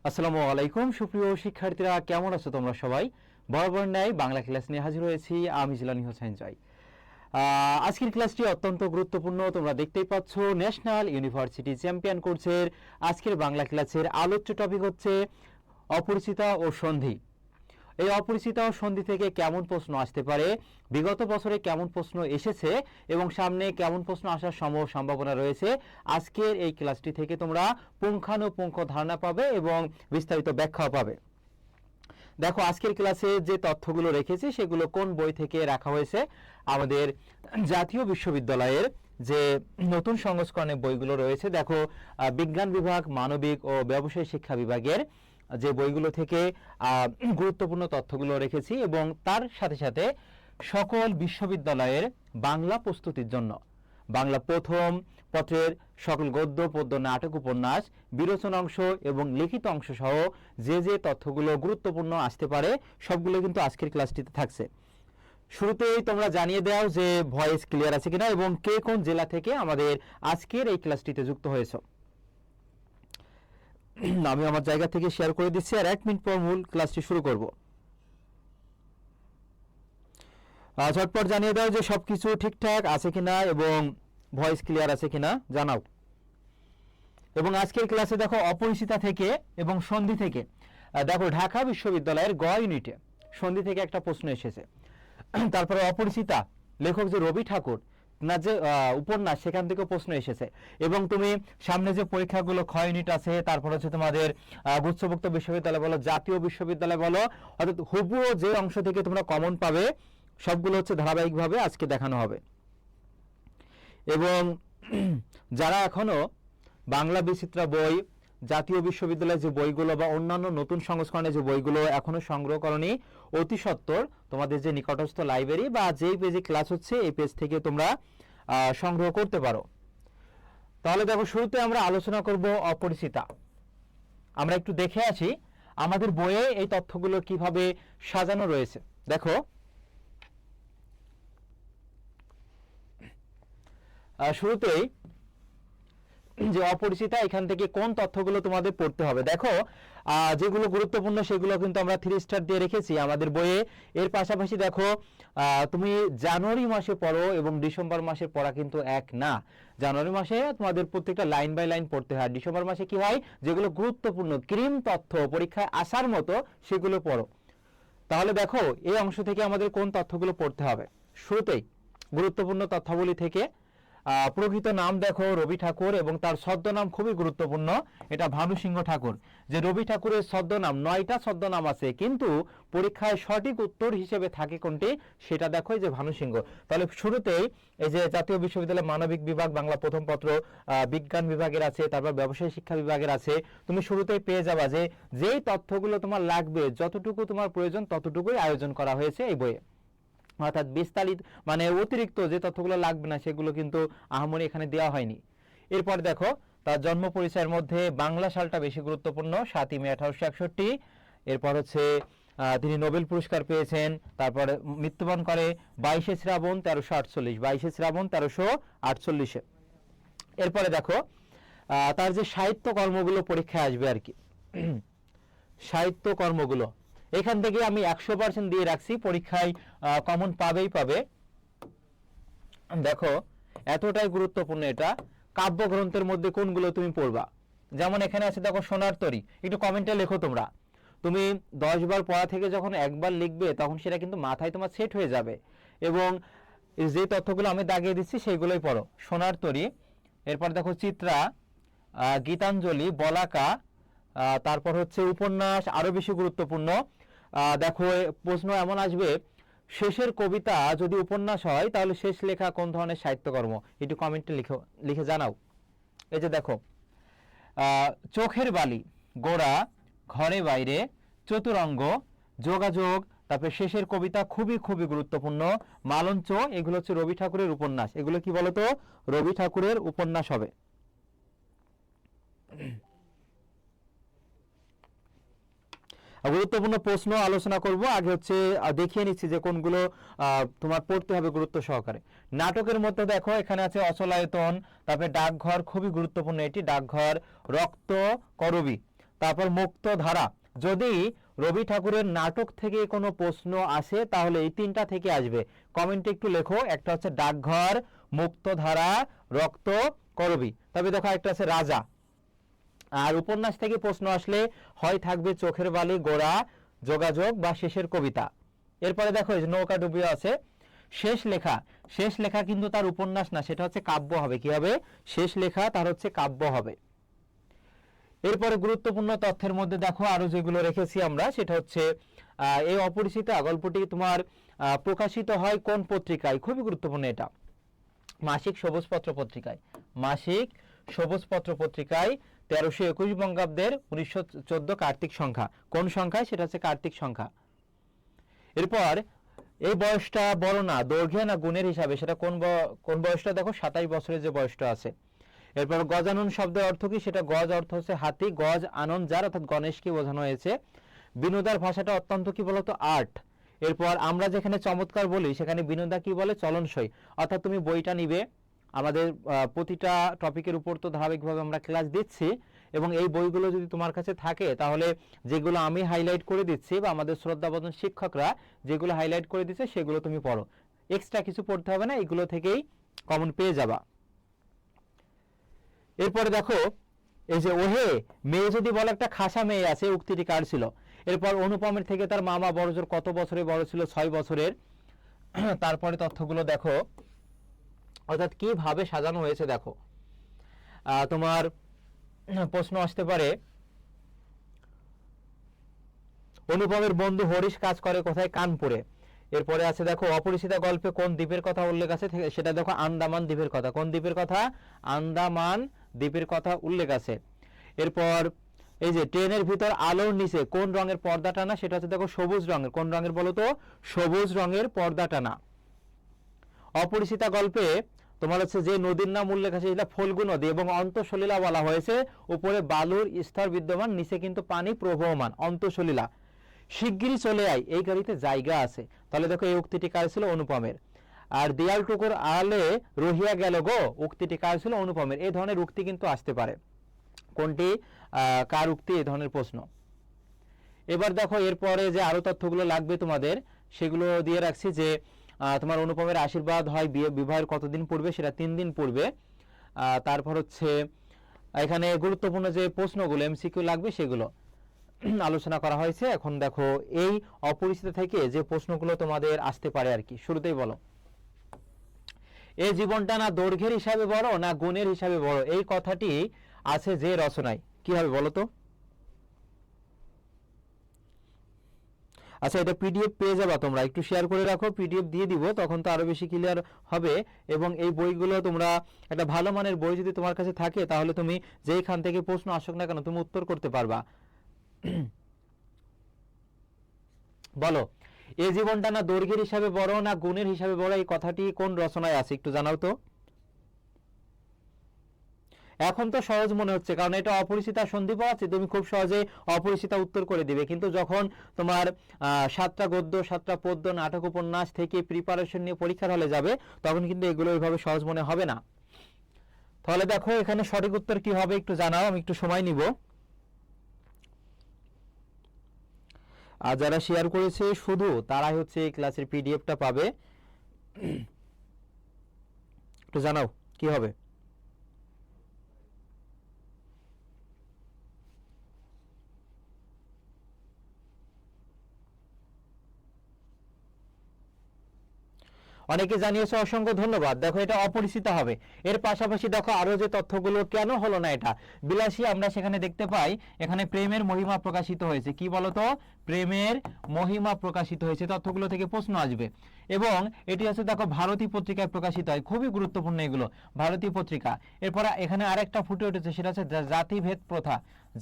আসসালামু আলাইকুম সুপ্রিয় শিক্ষার্থীরা, কেমন আছো তোমরা সবাই? বরাবর ন্যায় বাংলা ক্লাস নিয়ে হাজির হয়েছি আমি জিলানী হোসেন জয়। আজকের ক্লাসটি অত্যন্ত গুরুত্বপূর্ণ। তোমরা দেখতেই পাচ্ছ ন্যাশনাল ইউনিভার্সিটি চ্যাম্পিয়ন কোর্সের আজকের বাংলা ক্লাসের আলোচ্য টপিক হচ্ছে অপরিচিতা ও সন্ধি। এই অপরিচিতা ও সন্ধি থেকে কেমন প্রশ্ন আসতে পারে, বিগত বছরে কেমন প্রশ্ন এসেছে এবং সামনে কেমন প্রশ্ন আসার সম্ভাবনা রয়েছে, আজকের এই ক্লাসটি থেকে তোমরা পুঙ্খানুপুঙ্খ ধারণা পাবে এবং বিস্তারিত ব্যাখ্যাও পাবে। দেখো, আজকের ক্লাসে যে তথ্যগুলো রেখেছি সেগুলো কোন বই থেকে রাখা হয়েছে। আমাদের জাতীয় বিশ্ববিদ্যালয়ের যে নতুন সংস্করণের বইগুলো রয়েছে, দেখো বিজ্ঞান বিভাগ, মানবিক ও ব্যবসায় শিক্ষা বিভাগের যে বইগুলো থেকে গুরুত্বপূর্ণ তথ্যগুলো রেখেছি এবং তার সাথে সাথে সকল বিশ্ববিদ্যালয়ের বাংলা প্রস্তুতির জন্য বাংলা প্রথম পত্রের সকল গদ্য, পদ্য, নাটক, উপন্যাস, বিরোচন অংশ এবং লিখিত অংশ সহ যে যে তথ্যগুলো গুরুত্বপূর্ণ আসতে পারে সবগুলো কিন্তু আজকের ক্লাসটিতে থাকছে। শুরুতেই তোমরা জানিয়ে দাও যে ভয়েস ক্লিয়ার আছে কিনা এবং কে কোন জেলা থেকে আমাদের আজকের এই ক্লাসটিতে যুক্ত হয়েছে। আমি আমার জায়গা থেকে শেয়ার করে দিচ্ছি আর 1 মিনিট পর মূল ক্লাসটি শুরু করব। ঝটপট জানিয়ে দাও যে সবকিছু ঠিকঠাক আছে কিনা এবং ভয়েস ক্লিয়ার আছে কিনা জানাও। এবং আজকের ক্লাসে দেখো অপরিচিতা থেকে এবং সন্ধি থেকে, দেখো ঢাকা বিশ্ববিদ্যালয়ের গ ইউনিটে সন্ধি থেকে একটা প্রশ্ন এসেছে। তারপরে অপরিচিতা লেখক যে রবি ঠাকুর না যে উপন্যাস, সেখান থেকে প্রশ্ন এসেছে। এবং তুমি সামনে যে পরীক্ষাগুলো খ ইউনিট আছে, তারপর হচ্ছে তোমাদের গুচ্ছভুক্ত বিশ্ববিদ্যালয় বলো, জাতীয় বিশ্ববিদ্যালয় বলো, অর্থাৎ হুবহু যে অংশ থেকে তোমরা কমন পাবে সবগুলো হচ্ছে ধারাবাহিকভাবে আজকে দেখানো হবে। এবং যারা এখনো বাংলা বিচিত্রা বই, জাতীয় বিশ্ববিদ্যালয়ের যে বইগুলো বা অন্যান্য নতুন সংস্করণের যে বইগুলো এখনো সংগ্রহ করনি, অতি সত্বর তোমাদের যে নিকটস্থ লাইব্রেরি বা যেই পেজে ক্লাস হচ্ছে এই পেজ থেকে তোমরা সংগ্রহ করতে পারো। তাহলে দেখো, শুরুতে আমরা আলোচনা করব অপরিচিতা। আমরা একটু দেখে আসি আমাদের বইয়ে এই তথ্যগুলো কিভাবে সাজানো রয়েছে। দেখো, শুরুতেই যে অপরিচিতা, এখান থেকে কোন তথ্যগুলো তোমাদের পড়তে হবে। দেখো, যেগুলো গুরুত্বপূর্ণ সেগুলো কিন্তু আমরা 3 স্টার দিয়ে রেখেছি আমাদের বইয়ে। এর পাশাপাশি দেখো, তুমি জানুয়ারি মাসে পড়ো এবং ডিসেম্বর মাসে পড়া কিন্তু এক না। জানুয়ারি মাসে তোমাদের প্রত্যেকটা লাইন বাই লাইন পড়তে হয়, ডিসেম্বর মাসে কি হয়, যেগুলো গুরুত্বপূর্ণ ক্রিম তথ্য পরীক্ষায় আসার মতো সেগুলো পড়ো। তাহলে দেখো, এই অংশ থেকে আমাদের কোন তথ্যগুলো পড়তে হবে। শুরুতেই গুরুত্বপূর্ণ তথ্যাবলী থেকে প্রকৃত নাম দেখো রবি ঠাকুর এবং তার ছদ্মনাম খুবই গুরুত্বপূর্ণ, এটা ভানু সিংহ ঠাকুর। যে রবি ঠাকুরের ছদ্মনাম 9টা ছদ্মনাম আছে, কিন্তু পরীক্ষায় সঠিক উত্তর হিসেবে থাকে কোনটি সেটা দেখো, যে ভানু সিংহ। তাহলে শুরুতেই এই যে জাতীয় বিশ্ববিদ্যালয় মানবিক বিভাগ বাংলা প্রথম পত্র, বিজ্ঞান বিভাগের আছে, তারপর ব্যবসায়ী শিক্ষা বিভাগের আছে, তুমি শুরুতেই পেয়ে যাবা যে যেই তথ্যগুলো তোমার লাগবে, যতটুকু তোমার প্রয়োজন ততটুকুই আয়োজন করা হয়েছে এই বইয়ে। অর্থাৎ বিস্তারিত মানে অতিরিক্ত যে তথ্যগুলো লাগবে না সেগুলো কিন্তু আহামরি এখানে দেওয়া হয়নি। এরপর দেখো, তার জন্ম পরিচয়ের মধ্যে বাংলা সালটা বেশি গুরুত্বপূর্ণ, 7ই মে 1861। এরপর হচ্ছে তিনি নোবেল পুরস্কার পেয়েছেন। তারপরে মৃত্যুবরণ করে 22শে শ্রাবণ 1348, 22শে শ্রাবণ 1348। এরপরে দেখো, তার যে সাহিত্য কর্মগুলো পরীক্ষায় আসবে আর কি, সাহিত্য কর্মগুলো এখান থেকে আমি 100% দিয়ে রাখছি, পরীক্ষায় কমন পাবেই পাবে। দেখো, এতটাই গুরুত্বপূর্ণ এটা। কাব্যগ্রন্থের মধ্যে কোনগুলো তুমি পড়বা, যেমন এখানে আছে দেখো সোনার তরী, একটু কমেন্টে লেখো তোমরা। তুমি 10 বার পড়া থেকে যখন একবার লিখবে তখন সেটা কিন্তু মাথায় তোমার সেট হয়ে যাবে। এবং যে তথ্যগুলো আমি দাগিয়ে দিচ্ছি সেইগুলোই পড়ো। সোনার তরী, এরপর দেখো চিত্রা, গীতাঞ্জলি, বলাকা, তারপর হচ্ছে উপন্যাস আরো বেশি গুরুত্বপূর্ণ। দেখো, প্রশ্ন এমন আসবে, শেষের কবিতা যদি উপন্যাস হয় তাহলে শেষ লেখা কোন ধরনের সাহিত্যকর্ম, একটু কমেন্টে লিখে জানাও। এই যে দেখো, চোখের বালি, গোড়া, ঘরে বাইরে, চতুরঙ্গ, যোগাযোগ, তারপরে শেষের কবিতা খুবই খুবই গুরুত্বপূর্ণ, মালঞ্চ, এগুলো হচ্ছে রবি ঠাকুরের উপন্যাস। এগুলো কি বলতো, রবি ঠাকুরের উপন্যাস হবে। গুরুত্বপূর্ণ প্রশ্ন আলোচনা করব। আগে হচ্ছে দেখিয়ে নিচ্ছি যে কোনগুলো তোমার পড়তে হবে গুরুত্ব সহকারে। নাটকের মধ্যে দেখো, এখানে আছে অচলায়তন, তারপরে ডাকঘর খুবই গুরুত্বপূর্ণ এটি, ডাকঘর, রক্ত করবী, তারপর মুক্ত ধারা, যদি রবি ঠাকুরের নাটক থেকে কোনো প্রশ্ন আসে তাহলে এই তিনটা থেকে আসবে। কমেন্টে একটু লেখো, একটা হচ্ছে ডাকঘর, মুক্তধারা, রক্ত করবী। তবে দেখো একটা আছে রাজা। আর উপন্যাস থেকে প্রশ্ন আসলে হয় থাকবে চোখের বালি, গোড়া, যোগাযোগ বা শেষের কবিতা। এরপরে দেখো এই যে নৌকা ডুবিয়ে আছে। শেষ লেখা, শেষ লেখা কিন্তু তার উপন্যাস না, সেটা হচ্ছে কাব্য হবে। কি হবে? শেষ লেখা তার হচ্ছে কাব্য হবে। এরপরে গুরুত্বপূর্ণ তথ্যের মধ্যে দেখো আরো যেগুলো রেখেছি আমরা, সেটা হচ্ছে এই অপরিচিতা গল্পটি তোমার প্রকাশিত হয় কোন পত্রিকায়? খুবই গুরুত্বপূর্ণ এটা, মাসিক সবুজপত্র পত্রিকায়। মাসিক সবুজপত্র পত্রিকায় 1321 বঙ্গাব্দের 1914 কার্তিক সংখ্যা। কোন সংখ্যায়? সেটা হচ্ছে কার্তিক সংখ্যা। এরপর এই বয়সটা বড় না দৈর্ঘ্যে না গুণের হিসাবে, সেটা কোন বয়সটা? দেখো 27 বছরের যে বয়সটা আছে। এরপর গজানন শব্দের অর্থ কি? সেটা গজ অর্থ হচ্ছে হাতি, গজ আনন্দ যার অর্থাৎ গণেশকে বোঝানো হয়েছে। বিনোদার ভাষাটা অত্যন্ত কি বলতো? আর্ট। এরপর আমরা যেখানে চমৎকার বলি সেখানে বিনোদা কি বলে? চলনসই। অর্থাৎ তুমি বইটা নিবে, আমাদের প্রতিটা টপিকের উপর তো ধারাবাহিকভাবে আমরা ক্লাস দিচ্ছি, এবং এই বইগুলো যদি তোমার কাছে থাকে তাহলে যেগুলো আমি হাইলাইট করে দিচ্ছি বা আমাদের শ্রদ্ধাবদন শিক্ষকরা যেগুলো হাইলাইট করে দিচ্ছে সেগুলো তুমি পড়ো, এক্সট্রা কিছু পড়তে হবে না, এগুলো থেকেই কমন পেয়ে যাবা। এরপরে দেখো এই যে ওহে মেয়ে যদি বলে, একটা খাসা মেয়ে আছে, উক্তিটি কার ছিল? এরপর অনুপমের থেকে তার মামা বড়জোর কত বছরে বড় ছিল? 6 বছরের। তারপরে তথ্যগুলো দেখো, অর্থাৎ কিভাবে সাজানো হয়েছে দেখো। তোমার প্রশ্ন আসতে পারে অনুপমের বন্ধু হরিশ কাজ করে কোথায়? কানপুরে। এরপরে আছে দেখো অপরিচিতা গল্পে কোন দ্বীপের কথা উল্লেখ আছে? সেটা দেখো আন্দামান দ্বীপের কথা। কোন দ্বীপের কথা? আন্দামান দ্বীপের কথা উল্লেখ আছে। এরপর এই যে ট্রেনের ভিতর আলোর নিচে কোন রঙের পর্দা টানা? সেটা হচ্ছে দেখো সবুজ রঙের। কোন রঙের বলো তো? সবুজ রঙের পর্দা টানা। অপরিচিতা গল্পে তোমার হচ্ছে যে নদীর নাম উল্লেখ আছে সেটা ফল্গু নদী, এবং অন্তঃসলীলা বলা হয়েছে। উপরে বালুর স্তর বিদ্যমান, নিচে কিন্তু পানি প্রবহমান, অন্তঃসলীলা। শিগগিরই চলে আয়, এই গাড়িতে জায়গা আছে। তাহলে দেখো এই উক্তিটি কার ছিল? অনুপমের। আর দেয়াল টুকুর আলে রহিয়া গেল গো, উক্তিটি কার ছিল? অনুপমের। এই ধরনের উক্তি কিন্তু আসতে পারে। কোনটি কার উক্তি? এই ধরনের প্রশ্ন। এবার দেখো এরপরে যে আরো তথ্যগুলো লাগবে তোমাদের সেগুলো দিয়ে রাখছি, যে তোমার অনুপমের আশীর্বাদ হয় বিবাহের কতদিন পূর্বে? সেটা 3 দিন পূর্বে। তারপর হচ্ছে এখানে গুরুত্বপূর্ণ যে প্রশ্নগুলো এমসিকিউ লাগবে সেগুলো আলোচনা করা হয়েছে। এখন দেখো এই অপরিচিত থেকে যে প্রশ্নগুলো তোমাদের আসতে পারে আর কি। শুরুতেই বলো, এই জীবনটা না দৈর্ঘ্যের হিসাবে বড় না গুণের হিসাবে বড়? এই কথাটি আছে যে রচনায়, কি হবে বলো তো? আচ্ছা, এটা পিডিএফ পেয়ে যাবা তোমরা, একটু শেয়ার করে রাখো, পিডিএফ দিয়ে দিব, তখন তো আরো বেশি ক্লিয়ার হবে। এবং এই বইগুলো তোমরা একটা ভালো মানের বই যদি তোমার কাছে থাকে তাহলে তুমি যেইখান থেকে প্রশ্ন আসুক না কেন তুমি উত্তর করতে পারবা। বলো, এই জীবনটা না দৈর্ঘ্যের হিসাবে বড় না গুণের হিসাবে বড়? এই কথাটি কোন রচনায় আছে একটু জানাও তো। এখন তো সহজ মনে হচ্ছে, কারণ এটা অপরিচিতা সন্ধি পাওয়া আছে, তুমি খুব সহজে অপরিচিতা উত্তর করে দিবে। কিন্তু যখন তোমার 7টা গদ্য 7টা পদ্য নাটক উপন্যাস থেকে প্রিপারেশন নিয়ে পরীক্ষার হলে যাবে তখন কিন্তু এগুলো ওইভাবে সহজ মনে হবে না। তাহলে দেখো এখানে সঠিক উত্তর কি হবে একটু জানাও, আমি একটু সময় নিব। আর যারা শেয়ার করেছে শুধু তারাই হচ্ছে এই ক্লাসের পিডিএফটা পাবে। একটু জানাও কি হবে। অনেকে জানিয়েছে, অসংখ্য ধন্যবাদ। দেখো এটা অপরিচিত হবে। এর পাশাপাশি দেখো আরো যে তথ্যগুলো কেন হলো না এটা বিলাসী, আমরা সেখানে দেখতে পাই এখানে প্রেমের মহিমা প্রকাশিত হয়েছে। কি বলতো? প্রেমের মহিমা প্রকাশিত হয়েছে। তথ্যগুলো থেকে প্রশ্ন আসবে। এবং এটি হচ্ছে দেখো ভারতী পত্রিকায় প্রকাশিত হয়, খুবই গুরুত্বপূর্ণ এগুলো, ভারতী পত্রিকা। এরপর এখানে আরেকটা ফুটে উঠেছে, সেটা হচ্ছে জাতিভেদ প্রথা।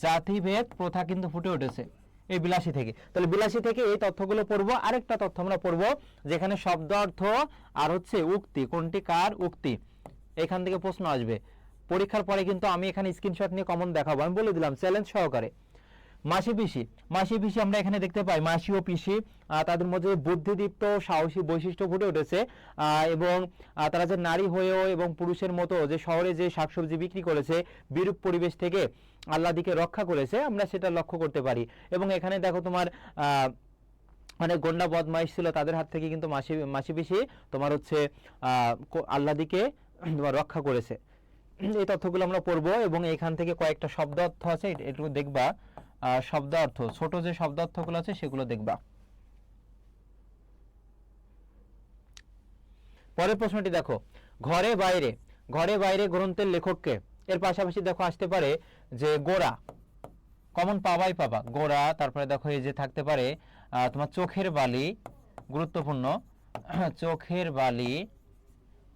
জাতিভেদ প্রথা কিন্তু ফুটে উঠেছে এই বিলাসী থেকে। তাহলে বিলাসী থেকে এই তথ্যগুলো পড়বো। আরেকটা তথ্য আমরা পড়বো যেখানে শব্দ অর্থ আর হচ্ছে উক্তি, কোনটি কার উক্তি, এখান থেকে প্রশ্ন আসবে পরীক্ষার পরে। কিন্তু আমি এখানে স্ক্রিনশট নিয়ে কমন দেখাবো, আমি বলে দিলাম চ্যালেঞ্জ সহকারে। মাসি পিসি, মাসি পিসি আমরা এখানে দেখতে পাই মাসি ও পিসি, তাদের মধ্যে বুদ্ধিদীপ্ত সাহসী বৈশিষ্ট্য ফুটে উঠেছে। এবং তারা যে নারী হয়েও এবং পুরুষের মতো যে শহরে যে শাকসবজি বিক্রি করেছে বিরূপ পরিবেশ থেকে আল্লাদিকে রক্ষা করেছে, আমরা সেটা লক্ষ্য করতে পারি। এবং এখানে দেখো তোমার মানে গন্ডা বদমাইশ ছিল, তাদের হাত থেকে কিন্তু মাসি পিসি তোমার হচ্ছে আল্লাদিকে তোমার রক্ষা করেছে। এই তথ্যগুলো আমরা পড়বো এবং এখান থেকে কয়েকটা শব্দ অর্থ আছে একটু দেখবা, শব্দ অর্থ ছোট যে শব্দ অর্থগুলো আছে সেগুলো দেখবা। পরের প্রশ্নটি দেখো, ঘরে বাইরে, ঘরে বাইরে গ্রন্থের লেখককে। এর পাশাপাশি দেখো আসতে পারে যে গোরা, কমন পাবাই পাবা গোরা। তারপরে দেখো এই যে থাকতে পারে তোমার চোখের বালি, গুরুত্বপূর্ণ, চোখের বালি।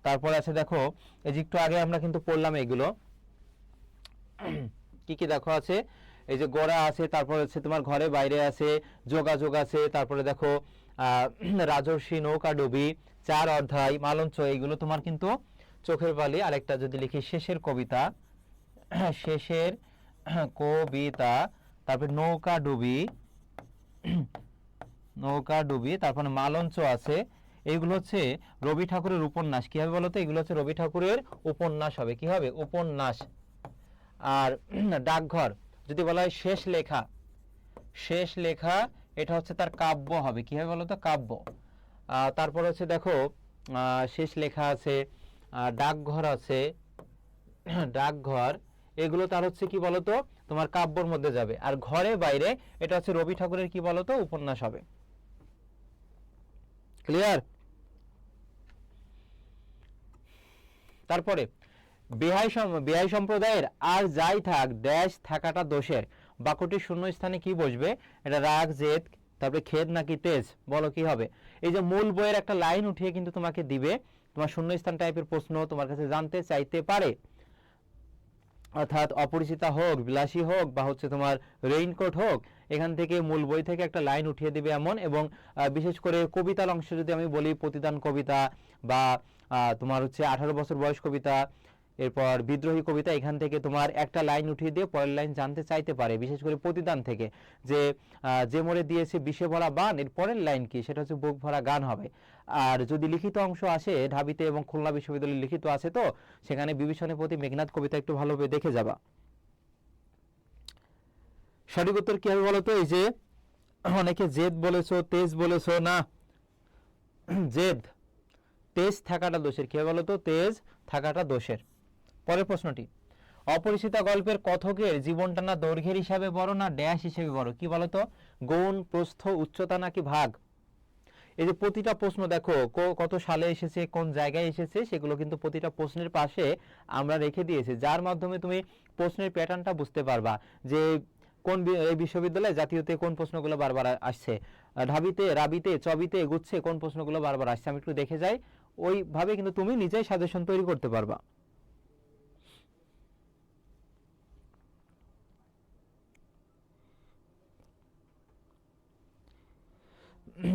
তারপরে আছে দেখো এই যে একটু আগে আমরা কিন্তু পড়লাম এগুলো কি কি দেখো আছে, এই যে গোরা আছে, তারপরে হচ্ছে তোমার ঘরে বাইরে আছে, যোগাযোগ আছে, তারপরে দেখো রাজর্ষি, নৌকা ডুবি, চার অধ্যায়, মালঞ্চ, এইগুলো তোমার কিন্তু চোখের বালি। আরেকটা যদি লিখি শেষের কবিতা, শেষের কবিতা, তারপরে নৌকা ডুবি, নৌকা ডুবি, তারপরে মালঞ্চ আছে। এইগুলো হচ্ছে রবি ঠাকুরের উপন্যাস। কি হবে বলতো, এগুলো হচ্ছে রবি ঠাকুরের উপন্যাস হবে, কি হবে উপন্যাস। আর ডাকঘর যদি বলা হয় শেষ লেখা, শেষ লেখা, এটা হচ্ছে তার কাব্য হবে, কি হবে বলতো কাব্য। তারপর হচ্ছে দেখো শেষ লেখা আছে, ডাকঘর আছে, ডাকঘর, এগুলো তার হচ্ছে কি বলতো তোমার কাব্যর মধ্যে যাবে। আর ঘরে বাইরে এটা হচ্ছে রবি ঠাকুরের কি বলতো উপন্যাস হবে। ক্লিয়ার? তারপরে বেহাই সম্প্রদায়ের আর যাই থাক ড্যাশ থাকাটা দোষের, বাক্যটির শূন্য স্থানে কি বসবে? এটা রাগ, জেদ, তারপরে খেদ নাকি তেজ, বলো কি হবে? এই যে মূল বইয়ের একটা লাইন উঠিয়ে কিন্তু তোমাকে দিবে, তোমার শূন্যস্থান টাইপের প্রশ্ন তোমার কাছে জানতে চাইতে পারে। অর্থাৎ অপরিচিতা হোক, বিলাসী হোক, বা হচ্ছে তোমার রেইনকোট হোক, এখান থেকে মূল বই থেকে একটা লাইন উঠিয়ে দিবে এমন। এবং বিশেষ করে কবিতার অংশ যদি আমি বলি, প্রতিদান কবিতা বা তোমার হচ্ছে 18 বছর বয়স কবিতা, এরপর বিদ্রোহী কবিতা, এখান থেকে তোমার একটা লাইন উঠিয়ে দিয়ে পরের লাইন জানতে চাইতে পারে। বিশেষ করে প্রতিদান থেকে যে মরে দিয়েছে বিষে ভরা বান, এর পরের লাইন কি, সেটা হচ্ছে বুক ভরা গান হবে। আর যদি লিখিত অংশ আসে ঢাবিতে এবং খুলনা বিশ্ববিদ্যালয়ে লিখিত আছে, তো সেখানে বিভীষণের প্রতি মেঘনাদ কবিতা একটু ভালোভাবে দেখে যাবা। সঠিক উত্তর কি হবে বলতো? এই যে অনেকে জেদ বলেছো, তেজ বলেছো, না জেদ, তেজ থাকাটা দোষের, কি হবে বলতো তেজ থাকাটা দোষের। পরের প্রশ্নটি, অপরিচিতা গল্পের কথকের জীবনটা না দৈর্ঘ্যের হিসাবে বড় না ড্যাশ হিসেবে বড়, কি বলতো গৌণ, প্রস্থ, উচ্চতা নাকি ভাগ। এই যে প্রতিটা প্রশ্ন দেখো কত সালে এসেছে, কোন জায়গায় এসেছে, সেগুলো কিন্তু প্রতিটা প্রশ্নের পাশে আমরা রেখে দিয়েছি, যার মাধ্যমে তুমি প্রশ্নের প্যাটার্নটা বুঝতে পারবা যে কোন এই বিশ্ববিদ্যালয়ে জাতীয়তে কোন প্রশ্নগুলো বারবার আসছে, ঢাবিতে, রাবিতে, চবিতে, গুচ্ছে কোন প্রশ্নগুলো বারবার আসছে, আমি একটু দেখে যাই, ওইভাবে কিন্তু তুমি নিজেই সাজেশন তৈরি করতে পারবা।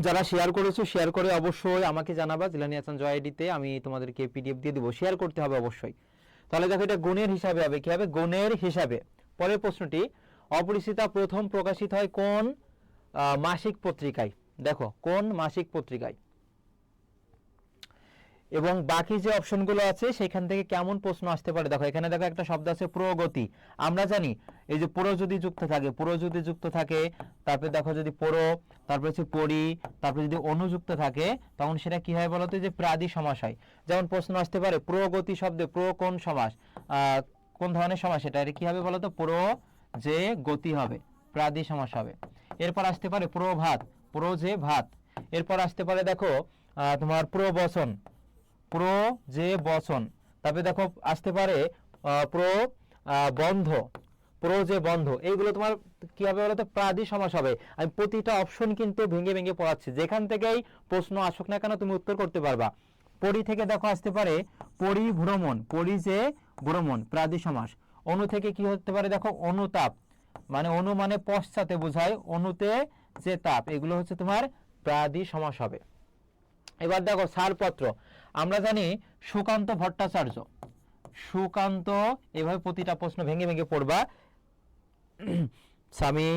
যারা শেয়ার করেছো শেয়ার করে অবশ্যই আমাকে জানাবা, জিলানী হাসান জয় আইডিতে আমি তোমাদেরকে পিডিএফ দিয়ে দিব, শেয়ার করতে হবে অবশ্যই। তাহলে দেখো এটা গুণের হিসাবে হবে, কি হবে গুণের হিসাবে। পরের প্রশ্নটি, অপরিচিতা প্রথম প্রকাশিত হয় কোন মাসিক পত্রিকায়, দেখো কোন মাসিক পত্রিকায়, এবং বাকি যে অপশনগুলো আছে সেখান থেকে কেমন প্রশ্ন আসতে পারে। দেখো এখানে দেখো একটা শব্দ আছে প্রগতি, আমরা জানি এই যে পুরো যদি যুক্ত থাকে, পুরো যদি যুক্ত থাকে, তারপরে দেখো যদি পুরো, তারপরে হচ্ছে পরি, তারপরে যদি অনুযুক্ত থাকে, তখন সেটা কি হয় বলতো যে প্রাদি সমাস হয়। যেমন প্রশ্ন আসতে পারে প্রগতি শব্দে প্র কোন সমাস, কোন ধরনের সমাস, এটা কি হবে বলতো পুরো যে গতি হবে, প্রাদি সমাস হবে। এরপর আসতে পারে প্রভাত, প্রো যে ভাত। এরপর আসতে পারে দেখো তোমার প্রবচন, প্রো যে বচন। তারপরে দেখো আসতে পারে বন্ধ, প্রো যে বন্ধ। এইগুলো তোমার কি হবে বলতো প্রাদি সমাস হবে। আমি প্রতিটা অপশন কিন্তু ভেঙে ভেঙে পড়াচ্ছি, যেখান থেকেই প্রশ্ন আসুক না কেন তুমি উত্তর করতে পারবা। পরি থেকে দেখো আসতে পারে পরিভ্রমণ, পরি যে ভ্রমণ, প্রাদি সমাস। অনু থেকে কি হতে পারে দেখো অনুতাপ, মানে অনু মানে পশ্চাতে বোঝায়, অনুতে যে তাপ, এগুলো হচ্ছে তোমার প্রাদি সমাস হবে। এবার দেখো ছাড়পত্র, আমরা জানি সুকান্ত ভট্টাচার্য, সুকান্ত, এভাবে প্রতিটা প্রশ্ন ভেঙে ভেঙে পড়বা। স্বামী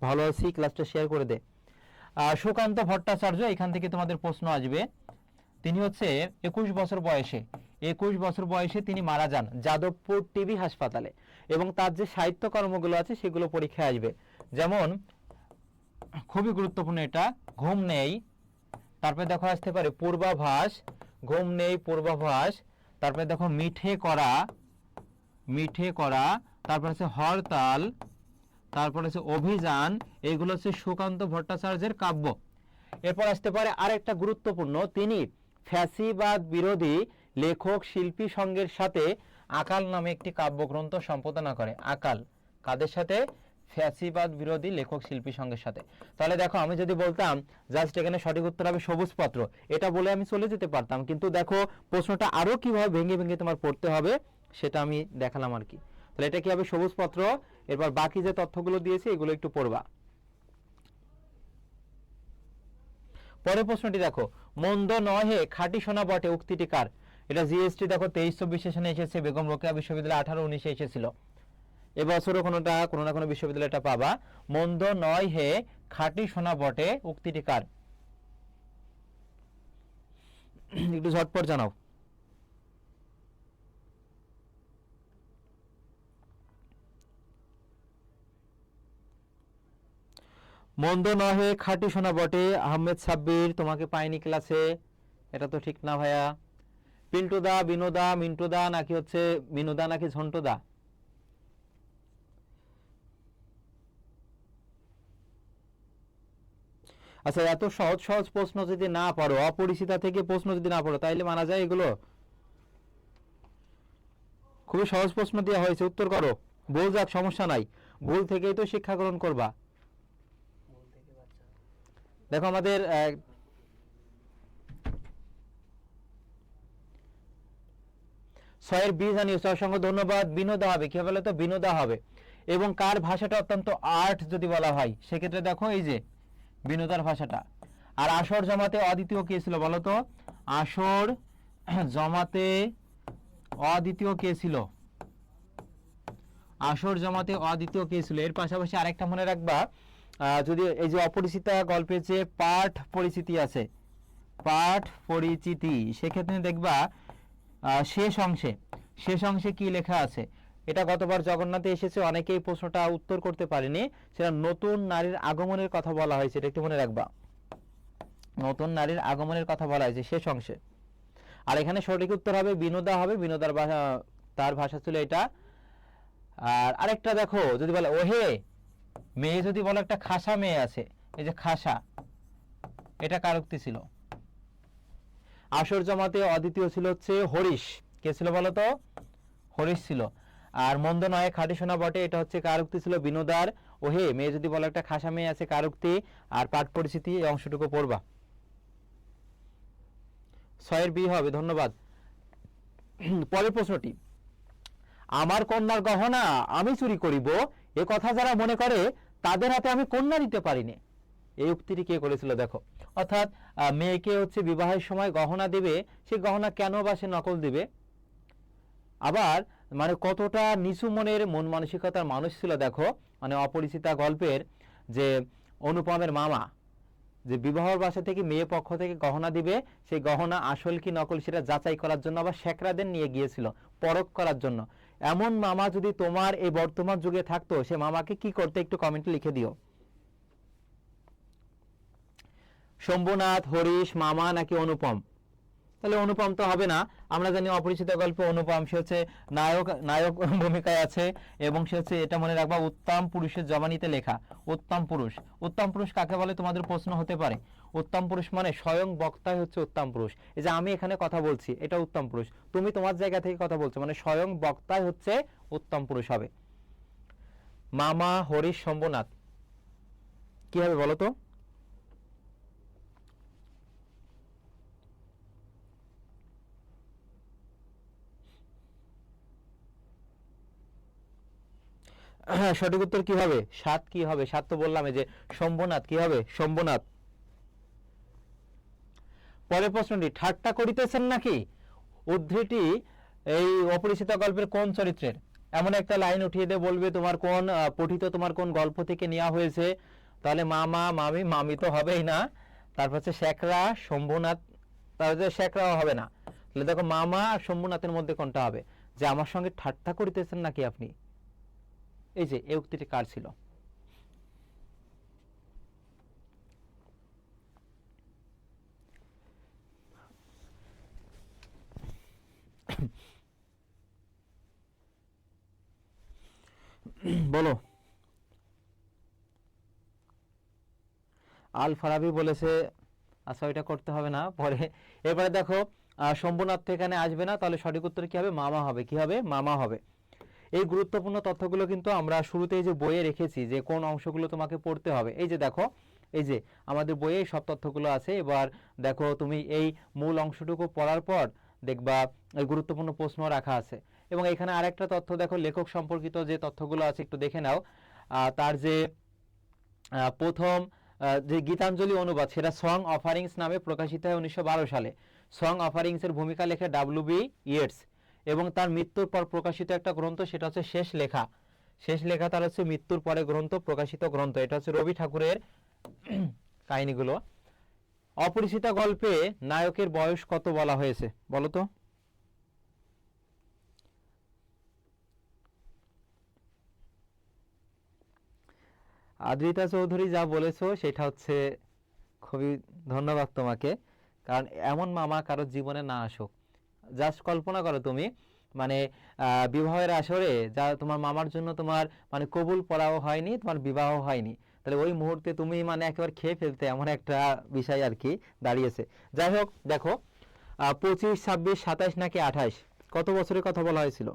ভালো আছি, ক্লাসটা শেয়ার করে দে। সুকান্ত ভট্টাচার্য, এখান থেকে তোমাদের প্রশ্ন আসবে। তিনি হচ্ছে 21 বছর বয়সে 21 বছর বয়সে তিনি মারা যান যাদবপুর টিবি হাসপাতালে, এবং তার যে সাহিত্য কর্মগুলো আছে সেগুলো পরীক্ষায় আসবে। যেমন খুবই গুরুত্বপূর্ণ এটা, ঘুম নেই, তারপরে দেখো আসতে পারে পূর্বাভাস, ঘুম নেই পূর্বাভাস, তারপরে দেখো মিঠে করা, মিঠে করা, তারপর হচ্ছে হরতাল, তারপর হচ্ছে অভিযান, এগুলো হচ্ছে সুকান্ত ভট্টাচার্যের কাব্য। এরপর আসতে পারে আরেকটা গুরুত্বপূর্ণ, তিনি ফ্যাসিবাদ বিরোধী লেখক শিল্পী সংঘের সাথে আকাল নামে একটি কাব্যগ্রন্থ সম্পাদনা করে। আকাল কাদের সাথে? ফ্যাসিবাদ বিরোধী লেখক শিল্পী সংঘের সাথে। তাহলে দেখো আমি যদি বলতাম জাস্ট এখানে সঠিক উত্তর হবে সবুজ পত্র, এটা বলে আমি চলে যেতে পারতাম, কিন্তু দেখো প্রশ্নটা আরো কিভাবে ভেঙে ভেঙে তোমার পড়তে হবে সেটা আমি দেখালাম আর কি। তাহলে এটা কি হবে? সবুজ পত্র। এরপর বাকি যে তথ্যগুলো দিয়েছে এগুলো একটু পড়বা। পরের প্রশ্নটি দেখো, মন্দ নহে খাঁটি সোনা বটে উক্তিটি কার? এটা জিএসটি দেখো 23-24 সেশনে এসেছে, বেগম রোকেয়া বিশ্ববিদ্যালয় 18-19 এসেছিল। এবছরও কোনো না কোনো বিশ্ববিদ্যালয় এটা পাবা। মন্দ নয় হে খাঁটি সোনা বটে উক্তিটি কার? একটু ঝটপট জানাও। মন্দ নহে খাঁটি সোনা বটে, আহমেদ সাব্বির, তোমাকে পাইনি ক্লাসে, এটা তো ঠিক না ভাইয়া। পিন্টুদা, বিনোদা, মিন্টুদা নাকি হচ্ছে মিনুদা নাকি ঝন্টুদা? আচ্ছা, এত সহজ সহজ প্রশ্ন যদি না পড়ো, অপরিচিতা থেকে প্রশ্ন যদি না পড়ো, তাইলে মানা যায় এগুলো? খুবই সহজ প্রশ্ন দেওয়া হয়েছে, উত্তর করো। ভুল যাক সমস্যা নাই, ভুল থেকেই তো শিক্ষা গ্রহণ করবা। দেখো আমাদের ছয়ের বি জানিয়েছে, অসংখ্য ধন্যবাদ। বিনোদা হবে, কি হবে তো? বিনোদা হবে। এবং কার ভাষাটা অত্যন্ত আর্ট যদি বলা হয় সেক্ষেত্রে দেখো এই যে বিনোদার ভাষাটা। আর আসর জমাতে অদ্বিতীয় কে ছিল বলো তো? আসর জমাতে অদ্বিতীয় কে ছিল? আসর জমাতে অদ্বিতীয় কে ছিল? এর পাশাপাশি আরেকটা মনে রাখবা, যদি এই যে অপরিচিতা গল্পের যে পাঠ পরিচিতি আছে, পাঠ পরিচিতি, সেক্ষেত্রে দেখবা শেষ অংশে কি লেখা আছে? এটা গতবার জগন্নাথে এসেছে, অনেকেই প্রশ্নটা উত্তর করতে পারেনি। সেটা নতুন নারীর আগমনের কথা বলা হয়েছে, এটা একটু মনে রাখবা। নতুন নারীর আগমনের কথা বলা হয়েছে শেষ অংশে। আর এখানে সঠিক উত্তর হবে বিনোদা হবে, বিনোদার ভাষা, তার ভাষা ছিল এটা। আর আরেকটা দেখো, যদি বলে ওহে মেয়ে, যদি বলো একটা খাসা মেয়ে আছে, এই যে খাসা, এটা কার উক্তি ছিল? আসর জমাতে অদ্বিতীয় ছিল হচ্ছে হরিশ। কে ছিল বলো তো? হরিশ ছিল। আর মন্দ নয় খাঁটি সোনা বটে, এটা হচ্ছে কার উক্তি ছিল? বিনোদার। ওহে মেয়ে, যদি বলো একটা খাসা মেয়ে আছে, কার উক্তি? আর পাঠ পরিচিতি, এই অংশটুকু পড়বা। ছয়ের বি হবে, ধন্যবাদ। পরের প্রশ্নটি, আমার কন্যার গহনা আমি চুরি করিব, এ কথা যারা মনে করে তাদের হাতে আমি কন্যা দিতে পারিনি। এই উক্তিটি কে করেছিল দেখো। অর্থাৎ মেয়েকে হচ্ছে বিবাহের সময় গহনা দেবে, সেই গহনা কেন বা সে নকল দিবে? আবার মানে কতটা নিচু মনের মন মানসিকতার মানুষ ছিল দেখো। মানে অপরিচিতা গল্পের যে অনুপমের মামা, যে বিবাহের বাসা থেকে মেয়ে পক্ষ থেকে গহনা দিবে, সেই গহনা আসল কি নকল সেটা যাচাই করার জন্য আবার শেখরাদের নিয়ে গিয়েছিল পরখ করার জন্য। এমন মামা যদি তোমার এই বর্তমান যুগে থাকতো, সে মামাকে কি করতে একটু কমেন্টে লিখে দিও। শম্ভুনাথ, হরিশ, মামা নাকি অনুপম? তাহলে অনুপম তো হবে না। আমরা জানি অপরিচিত গল্পে অনুপম, সে হচ্ছে নায়ক ভূমিকায় আছে, এবং সে হচ্ছে, এটা মনে রাখবা, উত্তম পুরুষের জবানিতে লেখা। উত্তম পুরুষ, উত্তম পুরুষ কাকে বলে তোমাদের প্রশ্ন হতে পারে। উত্তম পুরুষ মানে স্বয়ং বক্তাই হচ্ছে উত্তম পুরুষ। এই যে আমি এখানে কথা বলছি, এটা উত্তম পুরুষ, তুমি তোমার জায়গা থেকে কথা বলছো, মানে স্বয়ং বক্তাই হচ্ছে উত্তম পুরুষ হবে। মামা, হরিশ, শম্ভুনাথ, কি হবে বলো তো? হ্যাঁ, সঠিক উত্তর কি হবে? 7 কি হবে? 7 তো বললাম, এই যে শম্ভুনাথ, কি হবে? শম্ভুনাথ। পরের প্রশ্নটি, ঠাট্টা করিতেছেন নাকি? উদ্ধৃতি এই অপরিচিতা গল্পের কোন চরিত্রের? এমন একটা লাইন উঠিয়ে দিয়ে বলবে তোমার কোন পঠিত, তোমার কোন গল্প থেকে নেওয়া হয়েছে। তাহলে মামা, মামি, মামি তো হবেই না, তারপর হচ্ছে শেখরা, শম্ভুনাথ, তাহলে শেখরাও হবে না। তাহলে দেখো মামা আর শম্ভুনাথের মধ্যে কোনটা হবে? যে আমার সঙ্গে ঠাট্টা করিতেছেন নাকি আপনি? এই যে এই উক্তিটি কার ছিল? বলো। আল ফারাবি বলেছে, আচ্ছা ওইটা করতে হবে না পরে। এবারে দেখো শম্ভুনাথ তো এখানে আসবে না, তাহলে সঠিক উত্তর কি হবে? মামা হবে। কি হবে? মামা হবে। এই গুরুত্বপূর্ণ তথ্যগুলো কিন্তু আমরা শুরুতেই যে বইয়ে রেখেছি যে কোন অংশগুলো তোমাকে পড়তে হবে। এই যে দেখো, এই যে আমাদের বইয়ে সব তথ্যগুলো আছে। এবার দেখো তুমি এই মূল অংশটুকু পড়ার পর দেখবা এই গুরুত্বপূর্ণ প্রশ্ন রাখা আছে। এবং এখানে আরেকটা তথ্য দেখো, লেখক সম্পর্কিত যে তথ্যগুলো আছে একটু দেখে নাও। তার যে প্রথম যে গীতাঞ্জলি অনুবাদ, সেটা সং অফারিংস নামে প্রকাশিত হয় 1912 সালে। সং অফারিংসের ভূমিকা লেখে ডব্লিউ.বি. ইয়েটস। এবং তার মৃত্যুর পর প্রকাশিত একটা গ্রন্থ, সেটা হচ্ছে শেষ লেখা। শেষ লেখা তার হচ্ছে মৃত্যুর পরে গ্রন্থ, প্রকাশিত গ্রন্থ। এটা হচ্ছে রবি ঠাকুরের কাহিনীগুলো। অপরিচিতা গল্পে নায়কের বয়স কত বলা হয়েছে বলো তো? আদ্রিতা চৌধুরী যা বলেছো সেটা হচ্ছে খুবই ধন্যবাদ তোমাকে। কারণ এমন মামা কারোর জীবনে না আসুক। জাস্ট কল্পনা করো তুমি, মানে বিবাহের আসরে যা তোমার মামার জন্য তোমার মানে কবুল পড়াও হয়নি, তোমার বিবাহ হয়নি, তাহলে ওই মুহূর্তে তুমি মানে একেবারে খেয়ে ফেলতে, এমন একটা বিষয় আর কি দাঁড়িয়েছে। যাই হোক দেখো, 25, 26, 27 নাকি 28, কত বছরের কথা বলা হয়েছিল?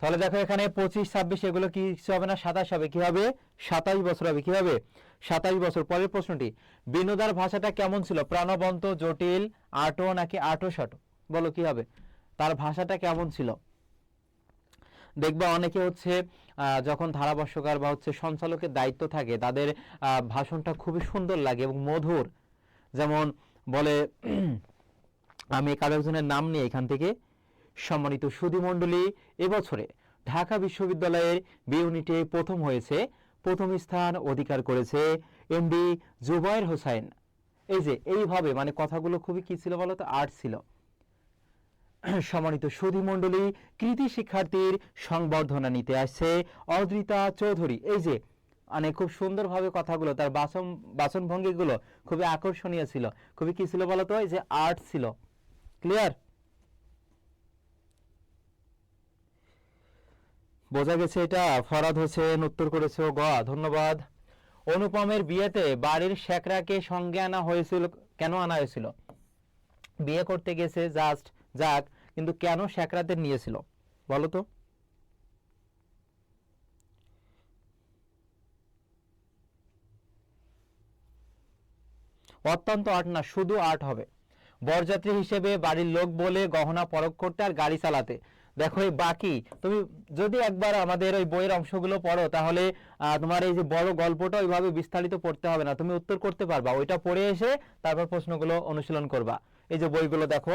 তাহলে দেখো এখানে 25, 26 এগুলো কি কিছু হবে না, 27 হবে। কি হবে? 27 বছর হবে। কি হবে? 27 বছর। পরের প্রশ্নটি, বিনোদার ভাষাটা কেমন ছিল? প্রাণবন্ত, জটিল, আটো নাকি আটোসাটো? বলো কি হবে? তার ভাষাটা কেমন ছিল? দেখবা অনেকে হচ্ছে যখন ধারাভাষ্যকার বা হচ্ছে সঞ্চালকের দায়িত্ব থাকে, তাদের ভাষণটা খুবই সুন্দর লাগে এবং মধুর। যেমন বলে, আমি কারো একজনের নাম নিয়ে এখান থেকে, সম্মানিত সুধীমণ্ডলী, এবছরে ঢাকা বিশ্ববিদ্যালয়ের বি ইউনিটে প্রথম হয়েছে, প্রথম স্থান অধিকার করেছে এমডি জুবায়ের হোসাইন। এই যে এইভাবে মানে কথাগুলো খুবই কি ছিল বলতো? আর্ট ছিল। সম্মানিত সুধীমণ্ডলী, কৃতি শিক্ষার্থীর সংবর্ধনা নিতে আসছে অদ্রিতা চৌধুরী। এই যে মানে খুব সুন্দরভাবে কথাগুলো, তার বাচনভঙ্গিগুলো খুবই আকর্ষণীয় ছিল। খুবই কি ছিল বলতো? এই যে আর্ট ছিল। ক্লিয়ার? বোঝা গেছে এটা? ফরাদ হোসেন উত্তর করেছে গ। ধন্যবাদ। অনুপমের বিয়েতে বাড়ির শেখরাকে সঙ্গে আনা হয়েছিল, কেন আনা হয়েছিল? বিয়ে করতে গেছে জাস্ট যাক, কিন্তু কেন শেখরাদের নিয়েছিল বলো তো? অত্যন্ত আর্ট না, শুধু আর্ট হবে। বরযাত্রী হিসেবে বাড়ির লোক বলে গহনা পরখ করতে আর গাড়ি চালাতে। দেখো এই বাকি তুমি যদি একবার আমাদের ওই বইয়ের অংশগুলো পড়ো, তাহলে তোমার এই যে বড় গল্পটা ওইভাবে বিস্তারিত পড়তে হবে না, তুমি উত্তর করতে পারবা। ওইটা পড়ে এসে তারপর প্রশ্নগুলো অনুশীলন করবা। এই যে বইগুলো দেখো,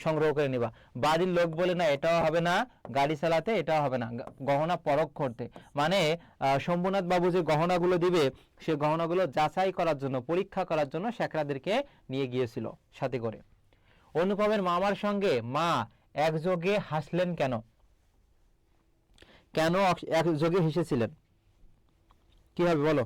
সংগ্রহ করে নিবা। বাড়ির লোক বলে না, এটাও হবে না। গাড়ি চালাতে, এটাও হবে না। গহনা পরখ করতে মানে শম্ভুনাথ বাবু যে গহনাগুলো দিবে, সে গহনাগুলো যাচাই করার জন্য, পরীক্ষা করার জন্য শেখরাদেরকে নিয়ে গিয়েছিল সাথে করে। অনুপমের মামার সঙ্গে মা একযোগে হাসলেন কেন? কেন একযোগে হেসেছিলেন? কি হবে বলো?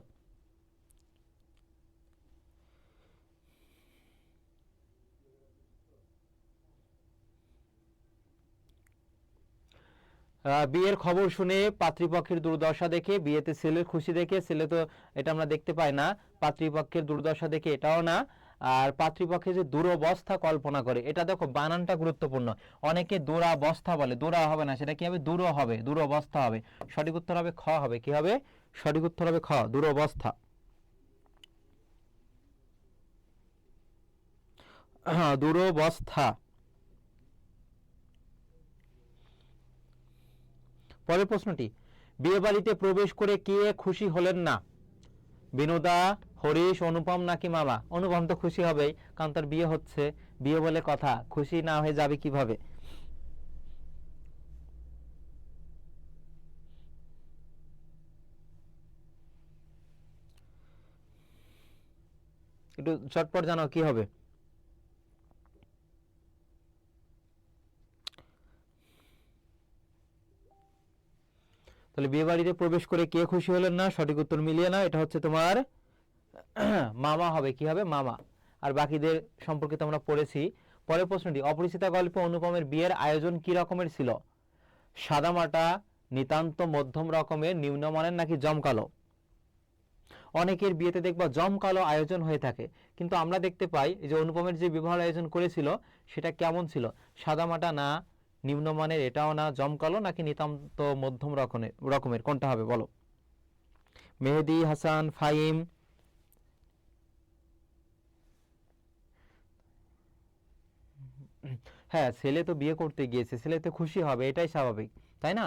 বিয়ের খবর শুনে পাত্রীপক্ষের দুর্দশা দেখে, বিয়েতে ছেলের খুশি দেখে, ছেলে তো এটা আমরা দেখতে পাই না, পাত্রীপক্ষের দুর্দশা দেখে এটাও না। আর পাত্রীপক্ষে যে দুরবস্থা কল্পনা করে, এটা দেখো বানানটা গুরুত্বপূর্ণ। অনেকে দুরাবস্থা বলে, দুরা হবে না, সেটা কি হবে? দুরো হবে, দুরবস্থা হবে। সঠিক উত্তর হবে খ হবে। কি হবে? সঠিক উত্তর হবে খ, দুরবস্থা। দুরবস্থা। পরের প্রশ্নটি, বিয়ে বাড়িতে প্রবেশ করে কে খুশি হলেন না? বিনোদা, হরিশ, অনুপম নাকি মামা? অনুপম তো খুশি হবেই, কারণ তার বিয়ে হচ্ছে, বিয়ে বলে কথা, খুশি না হয়ে যাবে কিভাবে? একটু চটপট জানাও কি হবে। তাহলে বিয়ে বাড়িতে প্রবেশ করে কে খুশি হলেন না, সঠিক উত্তর মিলিয়ে না, এটা হচ্ছে তোমার মামা হবে। কি হবে? মামা। আর বাকিদের সম্পর্কে তো আমরা পড়েছি। পরের প্রশ্নটি, অপরিচিতা গল্পে অনুপমের বিয়ের আয়োজন কি রকমের ছিল? সাদামাটা, নিতান্ত মধ্যম রকমের, নিম্নমানের, নাকি জমকালো? অনেকের বিয়েতে দেখবা জমকালো আয়োজন হয়ে থাকে, কিন্তু আমরা দেখতে পাই যে অনুপমের যে বিবাহ আয়োজন করেছিল সেটা কেমন ছিল? সাদামাটা না, নিম্নমানের এটাও না, জমকালো নাকি নিতান্ত মধ্যম রকমের কোনটা হবে বলো? মেহেদি হাসান, ফাহিম। হ্যাঁ, ছেলে তো বিয়ে করতে গিয়েছে, ছেলে তো খুশি হবে, এটাই স্বাভাবিক, তাই না?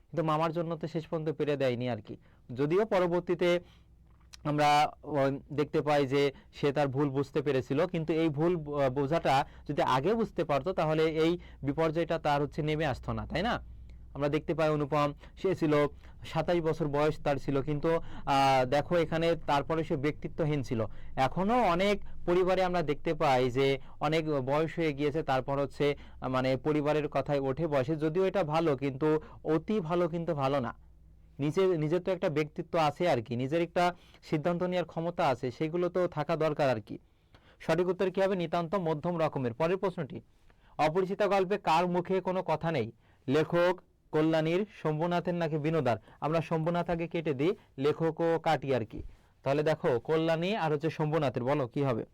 কিন্তু মামার জন্য তো শেষ পর্যন্ত পেরে দেয়নি আর কি। যদিও পরবর্তীতে আমরা দেখতে পাই যে সে তার ভুল বুঝতে পেরেছিল, কিন্তু এই ভুল বোঝাটা যদি আগে বুঝতে পারতো তাহলে এই বিপর্যয়টা তার হচ্ছে নেমে আসতো না, তাই না? আমরা দেখতে পাই অনুপম, সে ছিল 27 বছর বয়স তার ছিল, কিন্তু দেখো এখানে তারপরে সে ব্যক্তিত্বহীন ছিল। এখনো অনেক পরিবারে আমরা দেখতে পাই যে অনেক বয়স হয়ে গিয়েছে, তারপর হচ্ছে মানে পরিবারের কথায় ওঠে বসে, যদিও এটা ভালো, কিন্তু অতি ভালো কিন্তু ভালো না। নিজের নিজের তো একটা ব্যক্তিত্ব আছে আর কি, নিজের একটা সিদ্ধান্ত নেওয়ার ক্ষমতা আছে, সেগুলো তো থাকা দরকার আর কি। সঠিক উত্তর কি হবে? নিতান্ত মধ্যম রকমের। পরের প্রশ্নটি, অপরিচিতা গল্পে কার মুখে কোনো কথা নেই? লেখক, কল্যাণীর, শম্ভুনাথের, নাকি বিনোদার? আমরা শম্ভুনাথ আগে কেটে দিই, লেখকও কাটি আর কি। তাহলে দেখো কল্যাণী আর হচ্ছে শম্ভুনাথের, বলো কি হবে?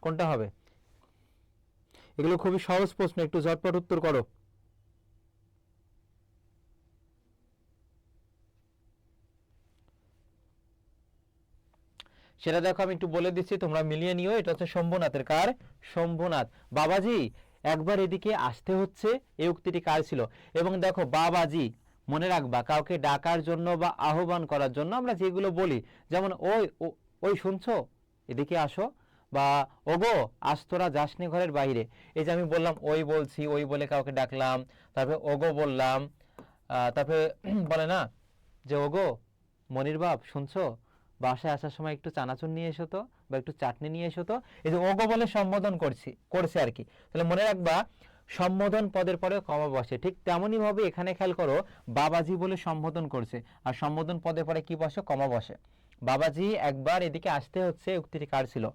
কোনটা হবে? এগুলো খুবই সহজ প্রশ্ন, একটু ঝটপট উত্তর করো। সেটা দেখো আমি একটু বলে দিচ্ছি, তোমরা মিলিয়ে নিও। এটা হচ্ছে শম্ভুনাথের। কার? শম্ভুনাথ। বাবাজি একবার এদিকে আসতে হচ্ছে, এই উক্তিটি কার ছিল? এবং দেখো বাবাজি মনে রাখবা, কাউকে ডাকার জন্য বা আহ্বান করার জন্য আমরা যেগুলো বলি, যেমন ওই ওই শুনছো, এদিকে আসো, বা ওগো আজ তোরা যাসনি ঘরের বাইরে। এই যে আমি বললাম ওই বলছি, ওই বলে কাউকে ডাকলাম, তারপরে ওগো বললাম, তারপরে বলে না যে ওগো মনির বাপ শুনছো, বাসায় আসার সময় একটু চানাচুর নিয়ে এসো তো, বা একটু চাটনি নিয়ে এসো তো। এই যে ওগো বলে সম্বোধন করছে আর কি। তাহলে মনে রাখবা সম্বোধন পদের পরে কমা বসে, ঠিক তেমনই ভাবে এখানে খেয়াল করো, বাবাজি বলে সম্বোধন করছে, আর সম্বোধন পদের পরে কি বসে? কমা বসে। বাবাজি একবার এদিকে আসতে হচ্ছে, উক্তিটি কার ছিল?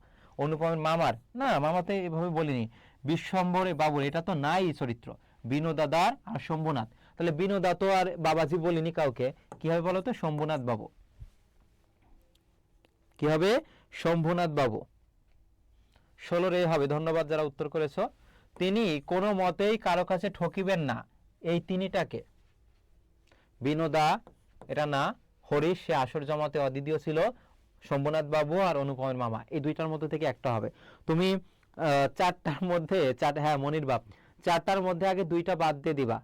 অনুপমের মামার না, মামাতে এভাবে বলিনি। বিশ্বম্বরে বাবুর, এটা তো নাই চরিত্র। বিনোদাদার আর শম্ভুনাথ। তাহলে বিনোদা তো আর বাবাজি বলিনি কাউকে, কি হবে বলো তো? শম্ভুনাথ বাবু। কি হবে? শম্ভুনাথ বাবু। 16 হবে। ধন্যবাদ যারা উত্তর করেছো। তিনি কোনো মতেই কারো কাছে ঠকিবেন না, এই তিনিটাকে? বিনোদা এটা না, হরিশ সে আসর জমাতে অদ্বিতীয় ছিল, শম্ভুনাথ বাবু আর অনুপমের মামা, এই দুইটার মধ্যে থেকে একটা হবে। তুমি চারটার মধ্যে হ্যাঁ মনির বাপ, চারটার মধ্যে আগে দুইটা বাদ দিয়ে দিবা,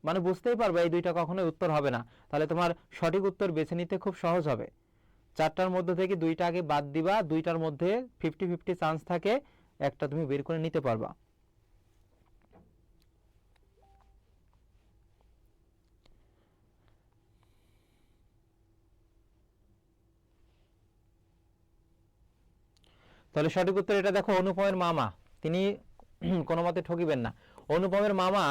মানে বুঝতেই পারবে এই দুইটা কখনোই উত্তর হবে না। তাহলে তোমার সঠিক উত্তর বেছে নিতে খুব সহজ হবে। চারটার মধ্যে থেকে দুইটা আগে বাদ দিবা, দুইটার মধ্যে 50-50 চান্স থাকে, একটা তুমি বের করে নিতে পারবা। তাহলে সঠিক উত্তর এটা দেখো, অনুপমের মামা। তিনি কোনো মতে ঠকিবেন না। অনুপমের মামা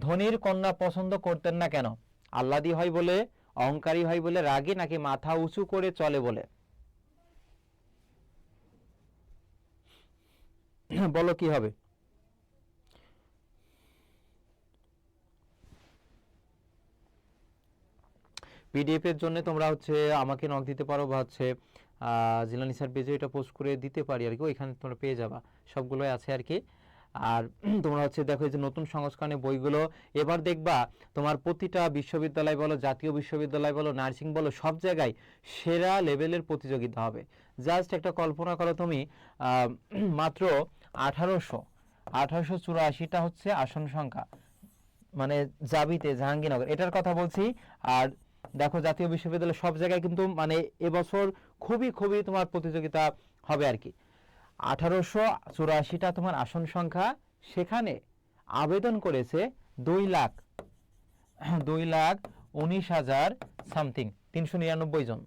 ধনির কন্যা পছন্দ করতেন না কেন? আহ্লাদী হয় বলে, অহংকারী হয় বলে, রাগী, নাকি মাথা উঁচু করে চলে বলে? বলো কি হবে? পিডিএফ এর জন্য তোমরা হচ্ছে আমাকে নক দিতে পারো, বা হচ্ছে জিলানি স্যার পেজে এটা পোস্ট করে দিতে পারি আর কি, ওইখানে তোমরা পেয়ে যাবা, সবগুলোই আছে আর কি। আর তোমরা হচ্ছে দেখো এই যে নতুন সংস্করণের বইগুলো এবার দেখবা, তোমার প্রতিটা বিশ্ববিদ্যালয় বলো, জাতীয় বিশ্ববিদ্যালয় বলো, নার্সিং বলো, সব জায়গায় সেরা লেভেলের প্রতিযোগিতা হবে। জাস্ট একটা কল্পনা করো তুমি, মাত্র 1884টা হচ্ছে আসন সংখ্যা, মানে জাবিতে জাহাঙ্গীরনগর এটার কথা বলছি। আর দেখো জাতীয় বিশ্ববিদ্যালয় সব জায়গায় কিন্তু মানে এবছর খুবই খুবই তোমার প্রতিযোগিতা হবে আর কি। 1884টা তোমার আসন সংখ্যা, সেখানে আবেদন করেছে 2,19,000 সামথিং 399 জন।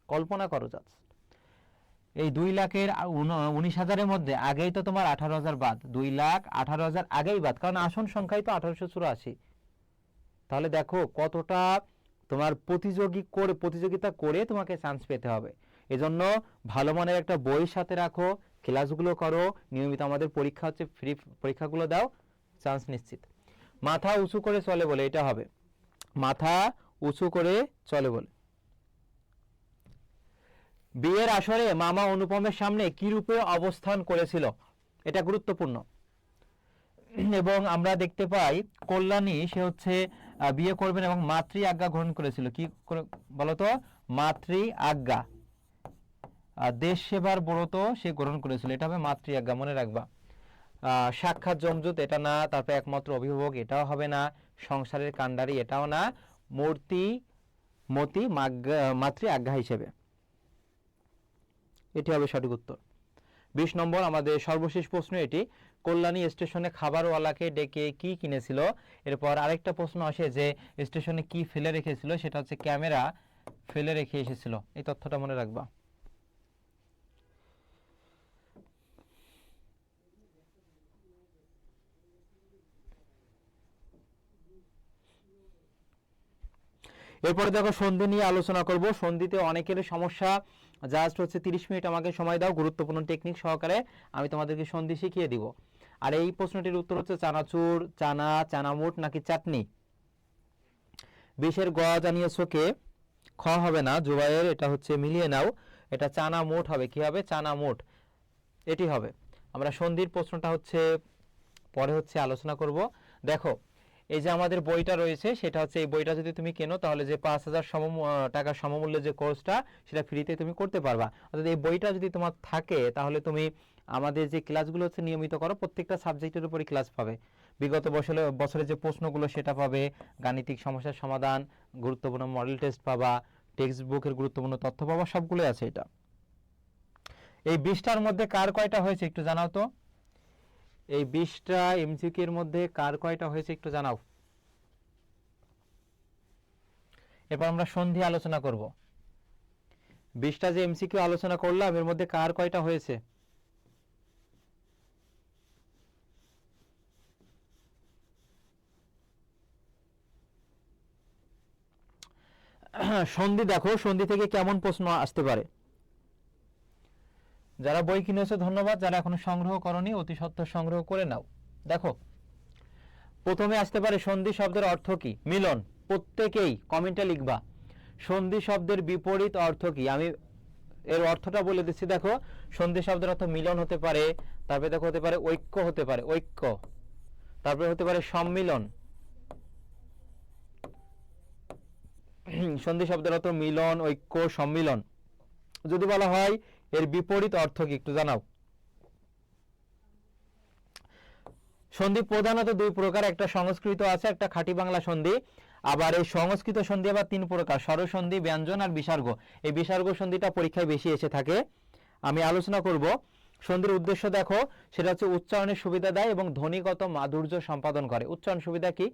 কল্পনা করো জাস্ট, এই 2,19,000-এর মধ্যে আগেই তো তোমার 18,000 বাদ, 2,18,000 আগেই বাদ, কারণ আসন সংখ্যাই তো 1884। তাহলে দেখো কতটা তোমার প্রতিযোগিতা করে তোমাকে চান্স পেতে হবে। এজন্য ভালো মানের একটা বই সাথে রাখো, ক্লাসগুলো করো নিয়মিত, আমাদের পরীক্ষা হচ্ছে ফ্রি, পরীক্ষাগুলো দাও, চান্স নিশ্চিত। মাথা উঁচু করে চলে বলে, এটা হবে মাথা উঁচু করে চলে বলে। বিয়ের আসরে মামা অনুপমের সামনে কি রূপে অবস্থান করেছিল, এটা গুরুত্বপূর্ণ। এবং আমরা দেখতে পাই কল্যাণী সে হচ্ছে বিয়ে করবেন এবং মাতৃ আজ্ঞা গ্রহণ করেছিল। কি বলতো, মাতৃ আজ্ঞা। দেশ সেবার ব্রত সে গ্রহণ করেছিল, এটা হবে মাতৃ আজ্ঞা, মনে রাখবা। সাক্ষাৎ জমজুত এটা না, তারপর একমাত্র অভিভাবক এটাও হবে না, সংসারের কাণ্ডারি এটাও না, মতি মাতৃ আজ্ঞা হিসেবে, এটি হবে সঠিক উত্তর। 20 নম্বর আমাদের সর্বশেষ প্রশ্ন এটি, কল্যাণী স্টেশনে খাবারওয়ালাকে ডেকে কি কিনেছিল। এরপর আরেকটা প্রশ্ন আসে যে স্টেশনে কি ফেলে রেখেছিল, সেটা হচ্ছে ক্যামেরা ফেলে রেখে এসেছিল, এই তথ্যটা মনে রাখবা। এরপরে দেখো সন্ধি নিয়ে আলোচনা করব। সন্ধিতে অনেকের সমস্যা, জাস্ট হচ্ছে 30 মিনিট আমাকে সময় দাও, গুরুত্বপূর্ণ টেকনিক সহকারে আমি তোমাদেরকে সন্ধি শিখিয়ে দিব। আর এই প্রশ্নটির উত্তর হচ্ছে চানাচুর, চানা, চানামুট নাকি চাটনি। 20-এর গ জানিয়েছো কে, খ হবে না, জুবাইয়ের এটা হচ্ছে মিলিয়ে নাও, এটা চানামুট হবে। কি হবে, চানামুট, এটি হবে। আমরা সন্ধির প্রশ্নটা হচ্ছে পরে হচ্ছে আলোচনা করব। দেখো এই যে আমাদের বইটা রয়েছে, সেটা হচ্ছে এই বইটা যদি তুমি কেনো তাহলে যে 5,000 টাকার সমমূল্যের যে কোর্সটা সেটা ফ্রিতে তুমি করতে পারবা। অর্থাৎ এই বইটা যদি তোমার থাকে তাহলে তুমি আমাদের যে ক্লাসগুলো হচ্ছে নিয়মিত করো, প্রত্যেকটা সাবজেক্টের উপরই ক্লাস পাবে। বিগত বছরে যে প্রশ্নগুলো সেটা পাবে, গাণিতিক সমস্যার সমাধান, গুরুত্বপূর্ণ মডেল টেস্ট পাবা, টেক্সট বুকের গুরুত্বপূর্ণ তথ্য পাবা, সবগুলোই আছে এটা। এই 20টার মধ্যে কার কয়টা হয়েছে একটু জানাও তো, এই 20টা এমসিকিউ এর মধ্যে কার কয়টা হয়েছে একটু জানাও। এরপর আমরা সন্ধি আলোচনা করব। 20টা যে এমসিকিউ আলোচনা করলাম এর মধ্যে কার কয়টা হয়েছে। সন্ধি দেখো, সন্ধি থেকে কেমন প্রশ্ন আসতে পারে। যারা বই কিনেছো ধন্যবাদ, যারা এখনো সংগ্রহ করনি অতি সত্বর সংগ্রহ করে নাও। দেখো প্রথমে আসতে পারে সন্ধি শব্দের অর্থ কি, মিলন। প্রত্যেকেই কমেন্টে লিখবা সন্ধি শব্দের বিপরীত অর্থ কি। আমি এর অর্থটা বলে দিচ্ছি। দেখো সন্ধি শব্দের অর্থ মিলন হতে পারে, তারপরে দেখো হতে পারে ঐক্য, হতে পারে ঐক্য, তারপরে হতে পারে সম্মিলন। সন্ধি শব্দের অর্থ মিলন, ঐক্য, সম্মিলন। যদি বলা হয় এর বিপরীত অর্থ কি একটু জানাও। সন্ধি প্রধানত দুই প্রকার, একটা সংস্কৃত আছে, একটা খাঁটি বাংলা সন্ধি। আবার এই সংস্কৃত সন্ধি আবার 3 প্রকার, স্বরসন্ধি, ব্যঞ্জন আর বিসর্গ। এই বিসর্গ সন্ধিটা পরীক্ষায় বেশি এসে থাকে। আমি আলোচনা করব সন্ধির উদ্দেশ্য। দেখো সেটা হচ্ছে উচ্চারণের সুবিধা দেয় এবং ধ্বনিগত মাধুর্য সম্পাদন করে। উচ্চারণ সুবিধা কি,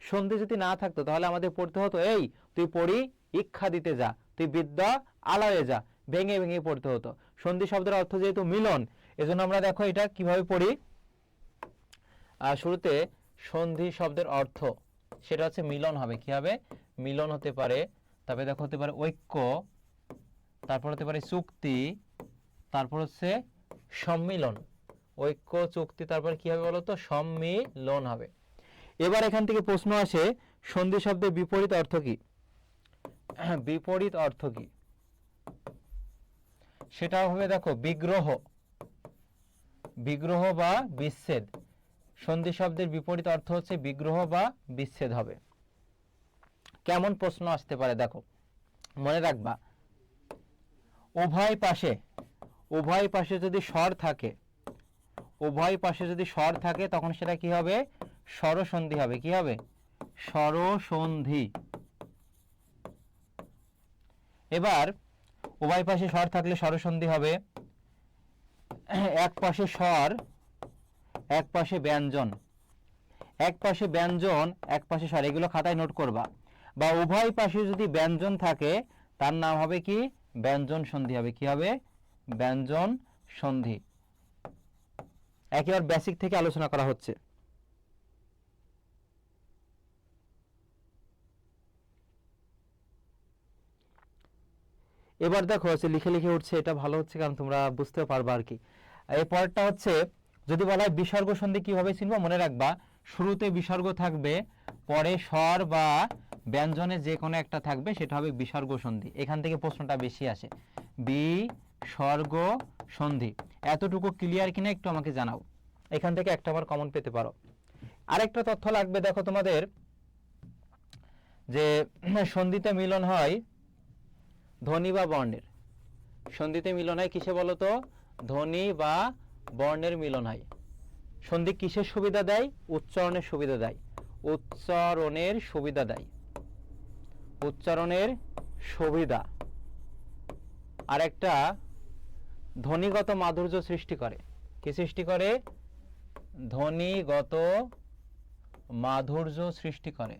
সন্ধি যদি না থাকতো তাহলে আমাদের পড়তে হতো এই তুই পড়ি ইচ্ছা দিতে যা, তুই বিদ্যা আলায়ে যা, ভেঙে ভেঙে পড়তে হতো। সন্ধি শব্দের অর্থ যেহেতু মিলন, এজন্য আমরা দেখো এটা কিভাবে পড়ি। শুরুতে সন্ধি শব্দের অর্থ সেটা হচ্ছে মিলন হবে। কি হবে, মিলন হতে পারে। তবে দেখো হতে পারে ঐক্য, তারপর হতে পারে চুক্তি, তারপর হচ্ছে সম্মিলন। ঐক্য, চুক্তি, তারপর কি হবে বলতো, সম্মিলন হবে। এবার এখান থেকে প্রশ্ন আসে সন্ধি শব্দের বিপরীত অর্থ কি। বিপরীত অর্থ কি সেটা হবে দেখো বিগ্রহ, বিগ্রহ বা বিচ্ছেদ। সন্ধি শব্দের বিপরীত অর্থ হচ্ছে বিগ্রহ বা বিচ্ছেদ হবে। কেমন প্রশ্ন আসতে পারে দেখো, মনে রাখবা উভয় পাশে যদি স্বর থাকে, উভয় পাশে যদি স্বর থাকে তখন সেটা কি হবে, স্বরসন্ধি হবে। কি হবে, স্বরসন্ধি। এবার উভয় পাশে স্বর থাকলে স্বরসন্ধি হবে। এক পাশে স্বর, এক পাশে ব্যঞ্জন। এক পাশে ব্যঞ্জন এক পাশে স্বর, এগুলো খাতায় নোট করবা। বা উভয় পাশে যদি ব্যঞ্জন থাকে তার নাম হবে কি? ব্যঞ্জন সন্ধি হবে। কি হবে? ব্যঞ্জন সন্ধি। একেবারে বেসিক থেকে আলোচনা করা হচ্ছে। এবার দেখো লিখে লিখে উঠছে, এটা ভালো হচ্ছে, কারণ তোমরা বুঝতেও পারবা আর কি। এই পরেরটা হচ্ছে, যদি বলা হয় বিসর্গ সন্ধি কিভাবে চিনবা, মনে রাখবা শুরুতে বিসর্গ থাকবে, পরে স্বর বা ব্যঞ্জনে যে কোনো একটা থাকবে, সেটা হবে বিসর্গ সন্ধি। এখান থেকে প্রশ্নটা বেশি আসে, বিসর্গ সন্ধি। এতটুকু ক্লিয়ার কিনা একটু আমাকে জানাও, এখান থেকে একটা আবার কমন পেতে পারো। আরেকটা তথ্য লাগবে, দেখো তোমাদের যে সন্ধিতে মিলন হয় ধ্বনি বা বর্ণের। সন্ধিতে মিলন হয় কিসে বলো তো? ধ্বনি বা বর্ণের মিলন হয়। সন্ধি কিসের সুবিধা দেয়? উচ্চারণের সুবিধা দেয়। উচ্চারণের সুবিধা দেয়। উচ্চারণের সুবিধা। আর একটা ধ্বনিগত মাধুর্য সৃষ্টি করে। কি সৃষ্টি করে? ধ্বনিগত মাধুর্য সৃষ্টি করে।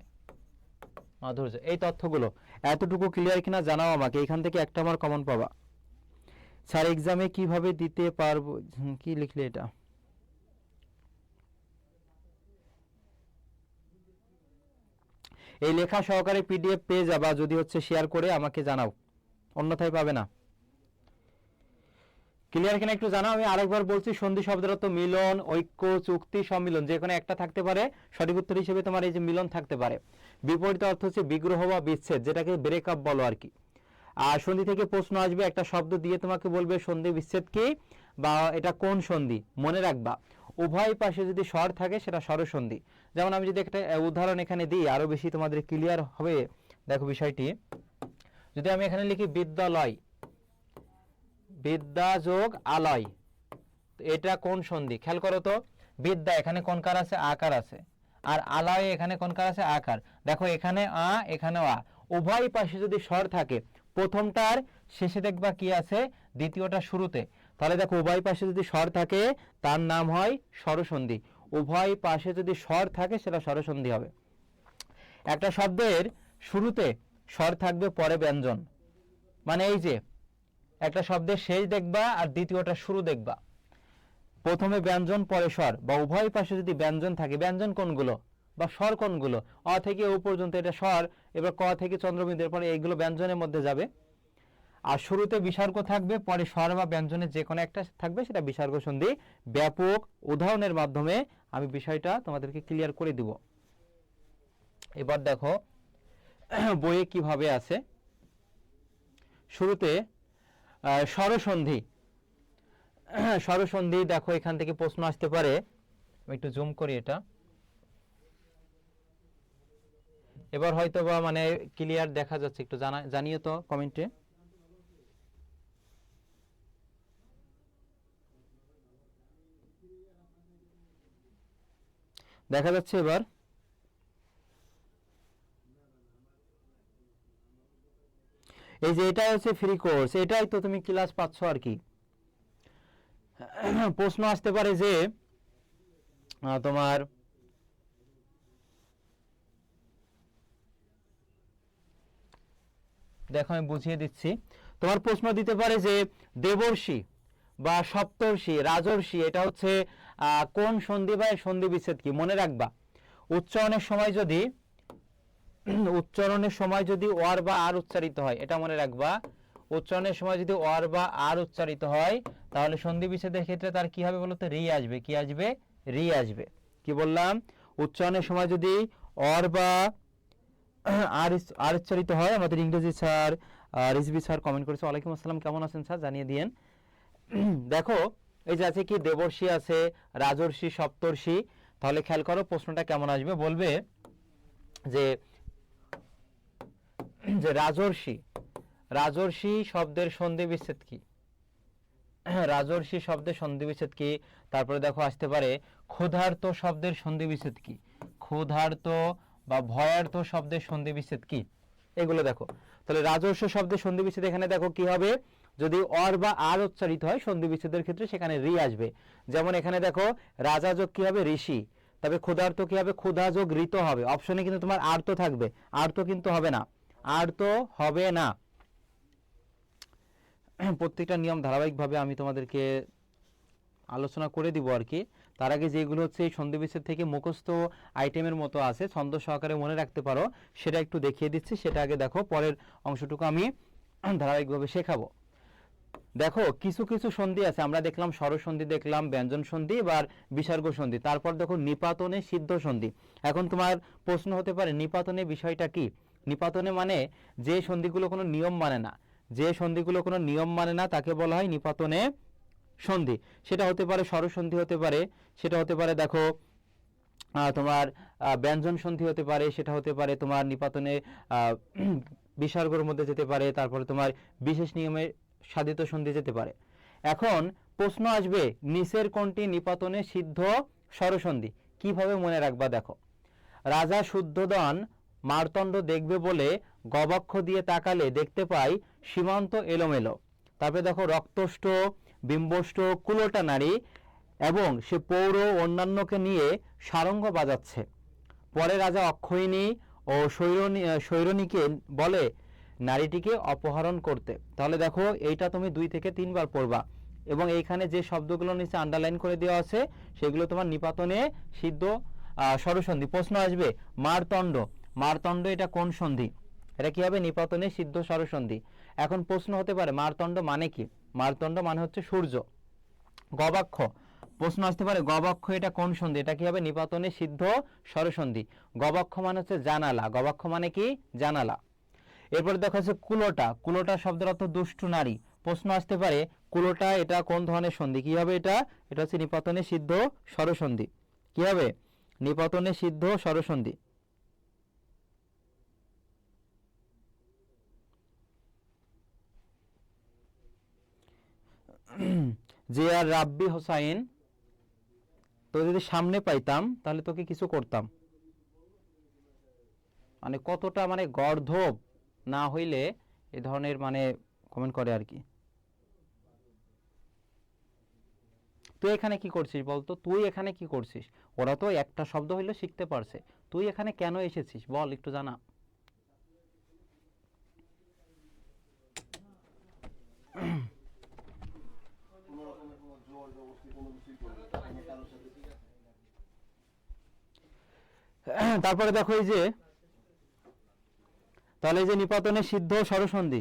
মাধুর্য। এই তথ্যগুলো এতটুকু ক্লিয়ার কিনা জানাও আমাকে, এখান থেকে একটা আমার কমন পাবা। স্যার এক্সামে কিভাবে দিতে পারবো? কি লিখলে এটা? এই লেখা সহকারে পিডিএফ পেয়ে যাবা, যদি হচ্ছে শেয়ার করে আমাকে জানাও, অন্যথায় পাবে না। ক্লিয়ার কিনা একটু জানাও। আমি আরেকবার বলছি, সন্ধি শব্দের অর্থ মিলন, ঐক্য, চুক্তি, সম্মিলন, যে কোনো একটা থাকতে পারে। সঠিক উত্তর হিসেবে তোমার এই যে মিলন থাকতে পারে। বিপরীত অর্থ হচ্ছে বিগ্রহ বা বিচ্ছেদ, যেটাকে ব্রেকআপ বলো আর কি। আর সন্ধি থেকে প্রশ্ন আসবে, একটা শব্দ দিয়ে তোমাকে বলবে সন্ধি বিচ্ছেদ কি বা এটা কোন সন্ধি। মনে রাখবা উভয় পাশে যদি স্বর থাকে সেটা স্বরসন্ধি। যেমন আমি যদি একটা উদাহরণ এখানে দিই, আরো বেশি তোমাদের ক্লিয়ার হবে। দেখো বিষয়টি, যদি আমি এখানে লিখি বিদ্যালয়, বিদ্যা যোগ আলয়, এটা কোন সন্ধি? খেয়াল করো তো, বিদ্যা এখানে কোন কার আছে? আকার আছে। আর আলয় এখানে কোন কার আছে? আকার। দেখো এখানে আ, এখানেও আ। উভয় পাশে যদি স্বর থাকে, প্রথমটার শেষে দেখবা কি আছে, দ্বিতীয়টা শুরুতে। তাহলে দেখো উভয় পাশে যদি স্বর থাকে তার নাম হয় স্বরসন্ধি। উভয় পাশে যদি স্বর থাকে সেটা স্বরসন্ধি হবে। একটা শব্দের শুরুতে স্বর থাকবে, পরে ব্যঞ্জন। মানে এই যে একটা শব্দের শেষ দেখবা আর দ্বিতীয়টা শুরু দেখবা, প্রথমে ব্যঞ্জন পরে স্বর, বা উভয় পাশে যদি ব্যঞ্জন থাকে, ব্যঞ্জন কোনগুলো বা স্বর কোনগুলো? অ থেকে ও পর্যন্ত এটা স্বর, এবার ক থেকে চন্দ্রবিন্দুর পরে এইগুলো ব্যঞ্জনের মধ্যে যাবে। আর শুরুতে বিসর্গ থাকবে, পরে স্বর বা ব্যঞ্জনের যে কোনো একটা থাকবে, সেটা বিসর্গ সন্ধি। ব্যাপক উদাহরণের মাধ্যমে আমি বিষয়টা তোমাদেরকে ক্লিয়ার করে দিব। এবার দেখো বইয়ে কিভাবে আছে। শুরুতে স্বরসন্ধি। স্বরসন্ধি দেখো এখান থেকে প্রশ্ন আসতে পারে। আমি একটু জুম করি এটা, এবার হয়তো বা মানে ক্লিয়ার দেখা যাচ্ছে, একটু জানিও তো কমেন্টে। দেখা যাচ্ছে এবার? এই যে এটা হচ্ছে ফ্রি কোর্স, এটাই তো তুমি ক্লাস পাচ্ছ আর কি। প্রশ্ন আসতে পারে যে তোমার দেখো আমি বুঝিয়ে দিচ্ছি। তোমার প্রশ্ন দিতে পারে যে দেবর্ষি বা সপ্তর্ষি, রাজর্ষি, এটা হচ্ছে কোন সন্ধি বা সন্ধি বিচ্ছেদ কি? মনে রাখবা উচ্চারণের সময় যদি ওয়ার বা আর উচ্চারিত হয়, এটা মনে রাখবা। উচ্চারণের সময় যদি ওয়ার বা আর উচ্চারিত হয়, তাহলে সন্ধি বিচ্ছেদের ক্ষেত্রে তার কি হবে বলতো? রি আসবে। কি আসবে? রি আসবে। কি বললাম? উচ্চারণের সময় যদি অর বা আর উচ্চারিত হয়। আমাদের ইংরেজি স্যার রিজভি স্যার কমেন্ট করেছে, ওয়ালাইকুম আসসালাম, কেমন আছেন স্যার, জানিয়ে দিয়েন। দেখো এই যে আছে কি, দেবর্ষি আছে, রাজর্ষি, সপ্তর্ষি। তাহলে খেয়াল করো প্রশ্নটা কেমন আসবে। বলবে যে রাজর্ষি শব্দের সন্ধি বিচ্ছেদ কি? রাজর্ষি শব্দের সন্ধি বিচ্ছেদ কি? তারপরে দেখো আসতে পারে ক্ষুধার্ত শব্দের সন্ধি বিচ্ছেদ কি? ক্ষুধার্ত বা ভয়ার্ত শব্দের সন্ধি বিচ্ছেদ কি? এগুলো দেখো। তাহলে রাজস্ব শব্দের সন্ধি বিচ্ছেদ এখানে দেখো কি হবে, যদি অর বা আর উচ্চারিত হয় সন্ধি বিচ্ছেদের ক্ষেত্রে সেখানে রি আসবে। যেমন এখানে দেখো রাজা যোগ কি হবে? ঋষি। তবে ক্ষুধার্ত কি হবে, ক্ষুধা যোগ ঋত হবে। অপশনে কিন্তু তোমার আর্ত থাকবে, আর্ত কিন্তু হবে না, আর্ত হবে না। প্রত্যেকটা নিয়ম ধারাবাহিকভাবে আমি তোমাদেরকে আলোচনা করে দিব আর কি। তার আগে যেগুলো হচ্ছে এই সন্ধিবিচ্ছেদ থেকে মুখস্থ আইটেমের মতো আছে, ছন্দ সহকারে মনে রাখতে পারো, সেটা একটু দেখিয়ে দিচ্ছি। সেটা আগে দেখো, পরের অংশটুকু আমি ধারাবাহিকভাবে শেখাবো। দেখো কিছু কিছু সন্ধি আছে, আমরা দেখলাম স্বরসন্ধি, দেখলাম ব্যঞ্জন সন্ধি, এবার বিসর্গ সন্ধি। তারপর দেখো নিপাতনে সিদ্ধ সন্ধি। এখন তোমার প্রশ্ন হতে পারে নিপাতনে বিষয়টা কি? নিপাতনে মানে যে সন্ধিগুলো কোনো নিয়ম মানে না, যে সন্ধিগুলো কোনো নিয়ম মানে না তাকে বলা হয় নিপাতনে সন্ধি। সেটা হতে পারে স্বরসন্ধি, হতে পারে সেটা হতে পারে দেখো তোমার ব্যঞ্জন সন্ধি হতে পারে, সেটা হতে পারে তোমার নিপাতনে বিসর্গের মধ্যে যেতে পারে, তারপরে তোমার বিশেষ নিয়মে সাধিত সন্ধি যেতে পারে। এখন প্রশ্ন আসবে নিচের কোনটি নিপাতনে সিদ্ধ স্বরসন্ধি? কিভাবে মনে রাখবা দেখো, রাজা শুদ্ধোদন মারতণ্ড দেখবে বলে গবাক্ষ দিয়ে তাকালে দেখতে পাই সীমান্ত এলোমেলো। তারপরে দেখো রক্তষ্ট বিম্বষ্ট কুলোটা নারী এবং সে পৌর অন্যান্যকে নিয়ে সারঙ্গ বাজাচ্ছে। পরে রাজা অক্ষয়িনী ও শৈরণীকে বলে নারীটিকে অপহরণ করতে। তাহলে দেখো এইটা তুমি 2 থেকে 3 বার পড়বা, এবং এইখানে যে শব্দগুলো নিচে আন্ডারলাইন করে দেওয়া আছে সেগুলো তোমার নিপাতনে সিদ্ধ স্বরসন্ধি। প্রশ্ন আসবে মারতণ্ড, মারতণ্ড এটা কোন সন্ধি? এটা কি হবে? নিপাতনে সিদ্ধ স্বরসন্ধি। এখন প্রশ্ন হতে পারে মারতণ্ড মানে কি? মারতণ্ড মানে হচ্ছে সূর্য। গবাক্ষ, প্রশ্ন আসতে পারে গবাক্ষ এটা কোন সন্ধি? এটা কি হবে? নিপাতনে সিদ্ধ স্বরসন্ধি। গবাক্ষ মানে হচ্ছে জানালা, গবাক্ষ মানে কি? জানালা। এরপরে দেখা যাচ্ছে কুলোটা, কুলোটা শব্দের অর্থ দুষ্টু নারী। প্রশ্ন আসতে পারে কুলোটা এটা কোন ধরনের সন্ধি? কি হবে এটা? এটা হচ্ছে নিপাতনে সিদ্ধ স্বরসন্ধি। কি হবে? নিপাতনে সিদ্ধ স্বরসন্ধি। যে আর রাব্বি হোসাইন, তো যদি সামনে পাইতাম তাহলে তোকে কিছু করতাম, মানে কতটা মানে গর্ধব না হইলে এ ধরনের মানে কমেন্ট করে আর কি। তুই এখানে কি করছিস বলতো? তুই এখানে কি করছিস? ওরা তো একটা শব্দ হইলে শিখতে পারছে, তুই এখানে কেন এসেছিস বল, একটু জানা। তারপরে দেখো এই যে, তাহলে এই যে নিপাতনে সিদ্ধ স্বরসন্ধি,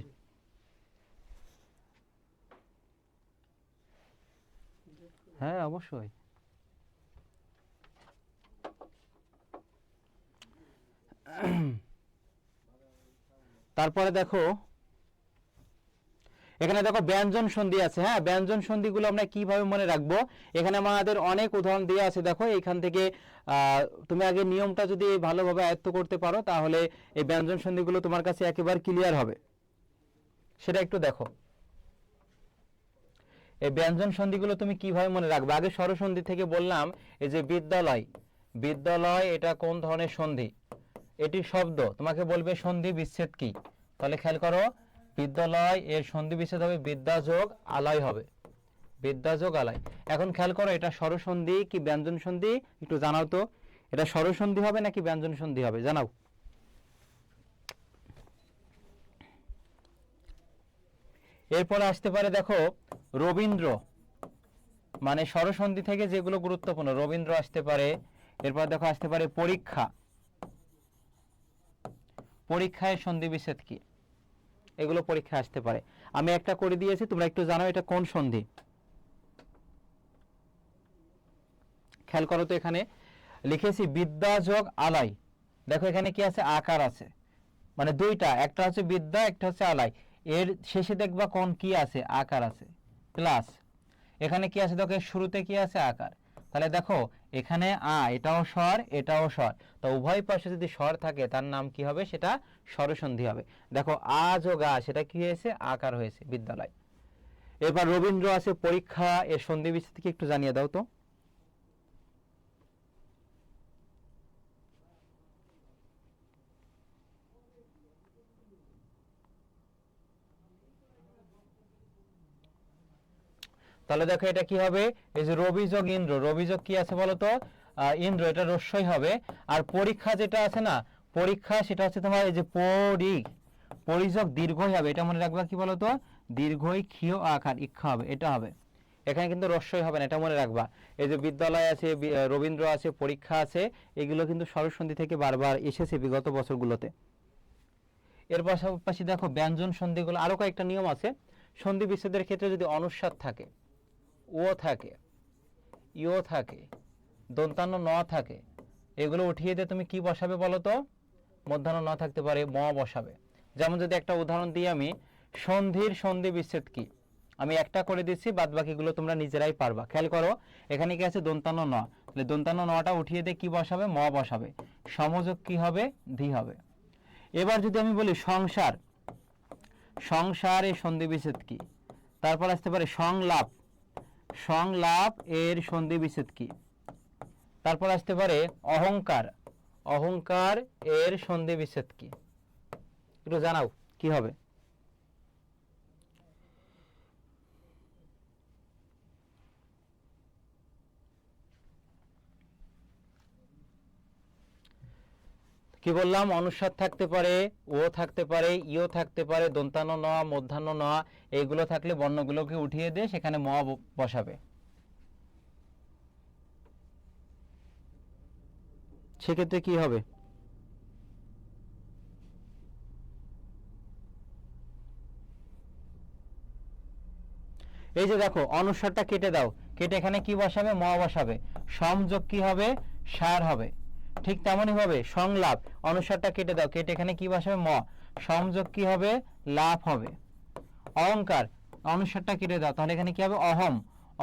হ্যাঁ অবশ্যই। তারপরে দেখো এখানে দেখো ব্যঞ্জন সন্ধি আছে। হ্যাঁ, ব্যঞ্জন সন্ধিগুলো আমরা কিভাবে মনে রাখবো? এখানে আমাদের অনেক উদাহরণ দেওয়া আছে। দেখো এখান থেকে তুমি আগে নিয়মটা যদি ভালোভাবে আয়ত্ত করতে পারো তাহলে এই ব্যঞ্জন সন্ধিগুলো তোমার কাছে একেবারে ক্লিয়ার হবে। সেটা একটু দেখো, এই ব্যঞ্জন সন্ধিগুলো তুমি কিভাবে মনে রাখবে? আগে স্বরসন্ধি থেকে বললাম, এই যে বিদ্যালয়, বিদ্যালয় এটা কোন ধরনের সন্ধি? এটি শব্দ, তোমাকে বলবে সন্ধি বিচ্ছেদ কি। তাহলে খেয়াল করো, বিদ্যালয় এর সন্ধি বিচ্ছেদ হবে বিদ্যা যোগ আলয় হবে, বিদ্যা যোগ আলয়। এখন খেয়াল করো এটা স্বরসন্ধি কি ব্যঞ্জন সন্ধি একটু জানাও তো। এটা স্বরসন্ধি হবে নাকি ব্যঞ্জন সন্ধি হবে জানাও। এরপরে আসতে পারে দেখো রবীন্দ্র, মানে স্বরসন্ধি থেকে যেগুলো গুরুত্বপূর্ণ, রবীন্দ্র আসতে পারে। এরপর দেখো আসতে পারে পরীক্ষা, পরীক্ষায় সন্ধি বিচ্ছেদ কি? এগুলো পরীক্ষা আসতে পারে। আমি একটা করে দিয়েছি, তোমরা একটু জানো এটা কোন সন্ধি। খেয়াল করো তো, এখানে লিখেছি বিদ্যা যোগ আলাই। দেখো এখানে কি আছে? আকার আছে, মানে দুইটা, একটা হচ্ছে বিদ্যা, একটা হচ্ছে আলাই। এর শেষে দেখবা কোন কি আছে? আকার আছে, প্লাস এখানে কি আছে? দেখো শুরুতে কি আছে? আকার। তাহলে দেখো এখানে এটাও স্বর, এটাও স্বর, তো উভয় পাশে যদি স্বর থাকে তার নাম কি হবে? সেটা স্বরসন্ধি হবে। দেখো যোগ সেটা কি হয়েছে? আকার হয়েছে, বিদ্যালয়। এবার রবীন্দ্র আছে পরীক্ষা, এর সন্ধি বিচ্ছেদ কি একটু জানিয়ে দাও তো। তাহলে দেখো এটা কি হবে? এই যে রবি যোগ ইন্দ্র, রবি যোগ কি আছে বলো তো? ইন্দ্র, এটা রস্যই হবে। আর পরীক্ষা যেটা আছে না, পরীক্ষা সেটা হচ্ছে তোমার এই যে পরিযোগ দীর্ঘই হবে, এটা মনে রাখবা, কি বলতো, দীর্ঘই ক্ষীয় আকার ইক্ষা হবে, এটা হবে। এখানে কিন্তু রস্যই হবে না, এটা মনে রাখবা। এই যে বিদ্যালয় আছে, রবীন্দ্র আছে, পরীক্ষা আছে, এগুলো কিন্তু স্বরসন্ধি থেকে বারবার এসেছে বিগত বছরগুলোতে। এর পাশাপাশি দেখো ব্যঞ্জন সন্ধিগুলো, আরো কয়েকটা নিয়ম আছে। সন্ধি বিচ্ছেদের ক্ষেত্রে যদি অনুস্বার থাকে, ও থাকে, ইও থাকে, দন্তান্ন ন থাকে, এগুলো উঠিয়ে দিয়ে তুমি কি বসাবে বলো তো? মধ্যাহ্ন ন থাকতে পারে, ম বসাবে। যেমন যদি একটা উদাহরণ দিই আমি, সন্ধির সন্ধি বিচ্ছেদ কি, আমি একটা করে দিচ্ছি, বাদ বাকিগুলো তোমরা নিজেরাই পারবা। খেয়াল করো, এখানে কি আছে? দন্তান্ন ন, তাহলে দন্তান্ন নটা উঠিয়ে দিয়ে কি বসাবে? ম বসাবে। সমযোগ কি হবে? ধি হবে। এবার যদি আমি বলি সংসার, সংসার এর সন্ধি বিচ্ছেদ কি? তারপর আসতে পারে সংলাপ, সংলাপ এর সন্ধি বিচ্ছেদ কি? তারপর আসতে পারে অহংকার, অহংকার এর সন্ধি বিচ্ছেদ কি? একটু জানাও কি হবে? কি বললাম? অনুস্বার থাকতে পারে, ও থাকতে পারে, ইও থাকতে পারে, দন্তান্ন ন, মধ্যাহ্ন ন, এইগুলো থাকলে বর্ণগুলোকে উঠিয়ে দিয়ে সেখানে ম বসাবে। সেক্ষেত্রে কি হবে? এই যে দেখো, অনুস্বারটা কেটে দাও, কেটে এখানে কি বসাবে? ম বসাবে। সমযোগ কি হবে? সার হবে। ঠিক তেমনই হবে সংলাপ, অনুস্বারটা কেটে দাও, কেটে এখানে কি বসাবে? ম। সমযোগ কি হবে? লাভ হবে। অহংকার, অনুস্বারটা কেটে দাও, তাহলে এখানে কি হবে? অহম।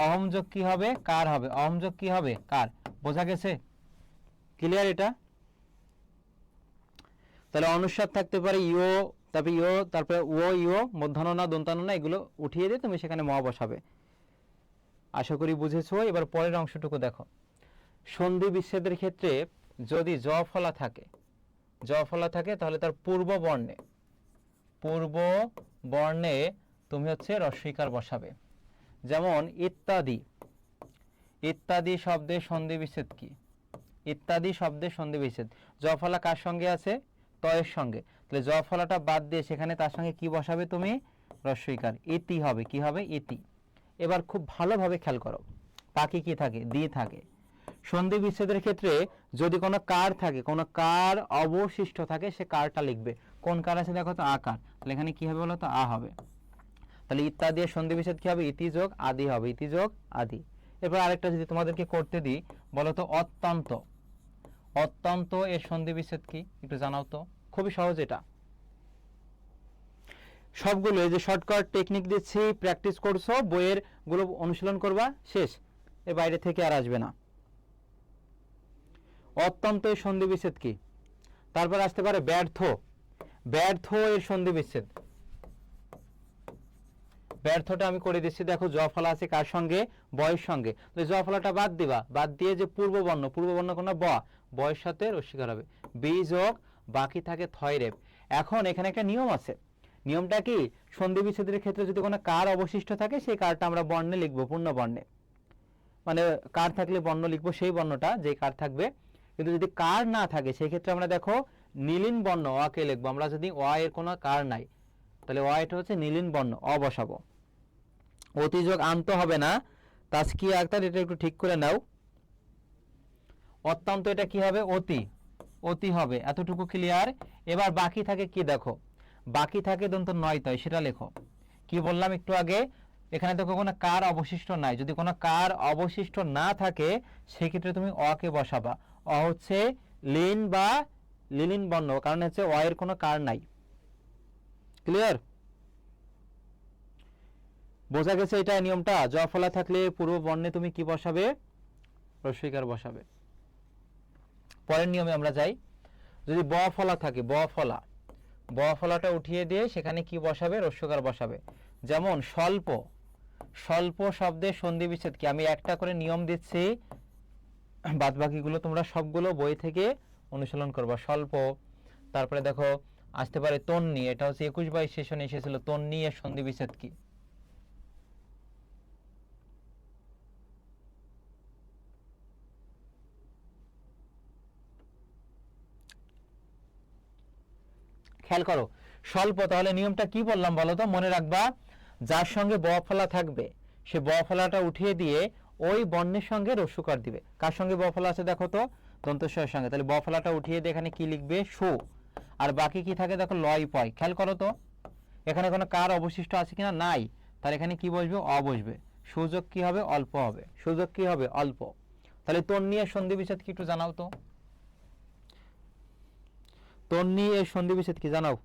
অহম যোগ কি হবে? কার হবে। অহম যোগ কি হবে? কার। বোঝা গেছে? ক্লিয়ার এটা? তাহলে অনুস্বার থাকতে পারে ইও, তারপরে ইও, তারপরে ও, ইও, মধ্যাহ্ন না, দন্তান্ন না, এগুলো উঠিয়ে দিয়ে তুমি সেখানে ম বসাবে। আশা করি বুঝেছো। এবার পরের অংশটুকু দেখো। সন্ধি বিচ্ছেদের ক্ষেত্রে যদি জ ফলা থাকে, জ ফলা থাকে, তাহলে তার পূর্ব বর্ণে, পূর্ব বর্ণে তুমি হচ্ছে রস্বইকার বসাবে। যেমন ইত্যাদি, ইত্যাদি শব্দের সন্ধি বিচ্ছেদ কি? ইত্যাদি শব্দের সন্ধি বিচ্ছেদ, জ ফলা কার সঙ্গে আছে? তয়ের সঙ্গে। তাহলে জ ফলাটা বাদ দিয়ে সেখানে তার সঙ্গে কি বসাবে তুমি? রস্বইকার, ইতি হবে। কি হবে? ইতি। এবার খুব ভালোভাবে খেয়াল করো, বাকি কি থাকে? দি থাকে। সন্ধি বিচ্ছেদের ক্ষেত্রে যদি কোনো কার থাকে, কোনো কার অবশিষ্ট থাকে, সে কারটা লিখবে। কোন কার আছে দেখো তো? আকার। তাহলে এখানে কি হবে বলো তো? আ হবে। তাহলে ইত্যাদি এর সন্ধি বিচ্ছেদ কি হবে? ইতি যোগ আদি হবে, ইতি যোগ আদি। এরপর আরেকটা যদি তোমাদেরকে করতে দিই, বলো তো অত্যন্ত, অত্যন্ত এর সন্ধি বিচ্ছেদ কি? একটু জানাও তো, খুবই সহজ এটা। সবগুলো এই যে শর্টকাট টেকনিক দিচ্ছি, প্র্যাকটিস করছো, বইয়ের গুলো অনুশীলন করবা, শেষ। এর বাইরে থেকে আর আসবে না। অত্যন্ত এর সন্ধি বিচ্ছেদ কি? তারপর আসতে পারে ব্যর্থ, ব্যর্থ এর সন্ধি বিচ্ছেদ। ব্যর্থটা আমি করে দিচ্ছি, দেখো জ ফলা আছে কার সঙ্গে? বয়ের সঙ্গে। জ ফলাটা বাদ দিবা, বাদ দিয়ে যে পূর্ব বর্ণ, পূর্ব বর্ণ কোন? ব, বয়ের সাথে রস্বইকার হবে। বি যোগ বাকি থাকে থয় রেপ। এখন এখানে একটা নিয়ম আছে। নিয়মটা কি? সন্ধি বিচ্ছেদের ক্ষেত্রে যদি কোনো কার অবশিষ্ট থাকে, সেই কারটা আমরা বর্ণে লিখবো, পূর্ণ বর্ণে। মানে কার থাকলে বর্ণ লিখবো সেই বর্ণটা, যে কার থাকবে। কিন্তু যদি কার না থাকে, সেই ক্ষেত্রে আমরা দেখো নীলিন বর্ণ অ কে লিখবো। আমরা যদি অ এর কোনো কার নাই, তাহলে অ এটা হচ্ছে নীলিন বর্ণ, অ বসাবো। অতিযোগ আনতে হবে না, তাসকি আক্তার, এটা একটু ঠিক করে নাও। অত্যন্ত এটা কি হবে? অতি, অতি হবে। এতটুকু ক্লিয়ার? এবার বাকি থাকে কি দেখো, বাকি থাকে দন্ত নয় তয়, সেটা লেখো। কি বললাম একটু আগে? এখানে দেখো কোনো কার অবশিষ্ট নাই, যদি কোনো কার অবশিষ্ট না থাকে সেক্ষেত্রে তুমি অ কে বসাবা। অ হচ্ছে লিন বা লিলিন বর্ণ, কারণ হচ্ছে অ এর কোনো কার নাই। ক্লিয়ার? বোঝা গেছে এটা নিয়মটা? জ ফলা থাকলে পূর্ব বর্ণে তুমি কি বসাবে? রস্বইকার বসাবে। পরের নিয়মে আমরা যাই। যদি ব ফলা থাকে, ব ফলা, ব ফলাটা উঠিয়ে দিয়ে সেখানে কি বসাবে? রস্বইকার বসাবে। যেমন স্বল্প, স্বল্প শব্দের সন্ধি বিচ্ছেদ কি? আমি একটা করে নিয়ম দিচ্ছি, বাদ বাকিগুলো তোমরা সবগুলো বই থেকে অনুশীলন করবা। স্বল্প, তারপরে দেখো আসতে পারে তন্নি, এটা হচ্ছে 21-22 সেশনে এসেছিল। তন্নি এর সন্ধি বিচ্ছেদ কি? খেয়াল করো, স্বল্প, তাহলে নিয়মটা কি বললাম বলো তো, মনে রাখবা যার সঙ্গে ব ফলা থাকবে সে ব ফলাটা উঠিয়ে দিয়ে ওই বর্ণের সঙ্গে রস্যকার দিবে। কার সঙ্গে ব ফলা আছে দেখো তো, দন্তস্বরের সঙ্গে, তাহলে ব ফলাটা উঠিয়ে দিয়ে এখানে কি লিখবে, সু, আর বাকি কি থাকে দেখো, লয় পয়। খেয়াল করো তো এখানে কোনো কার অবশিষ্ট আছে কিনা, নাই, তাহলে এখানে কি বসবে, অ বসবে, সুযোগ কি হবে, অল্প হবে, সুযোগ কি হবে, অল্প। তাহলে তন্নি এর সন্ধি বিচ্ছেদ কি একটু জানাও তো, তন্নি এর সন্ধি বিচ্ছেদ কি জানাও,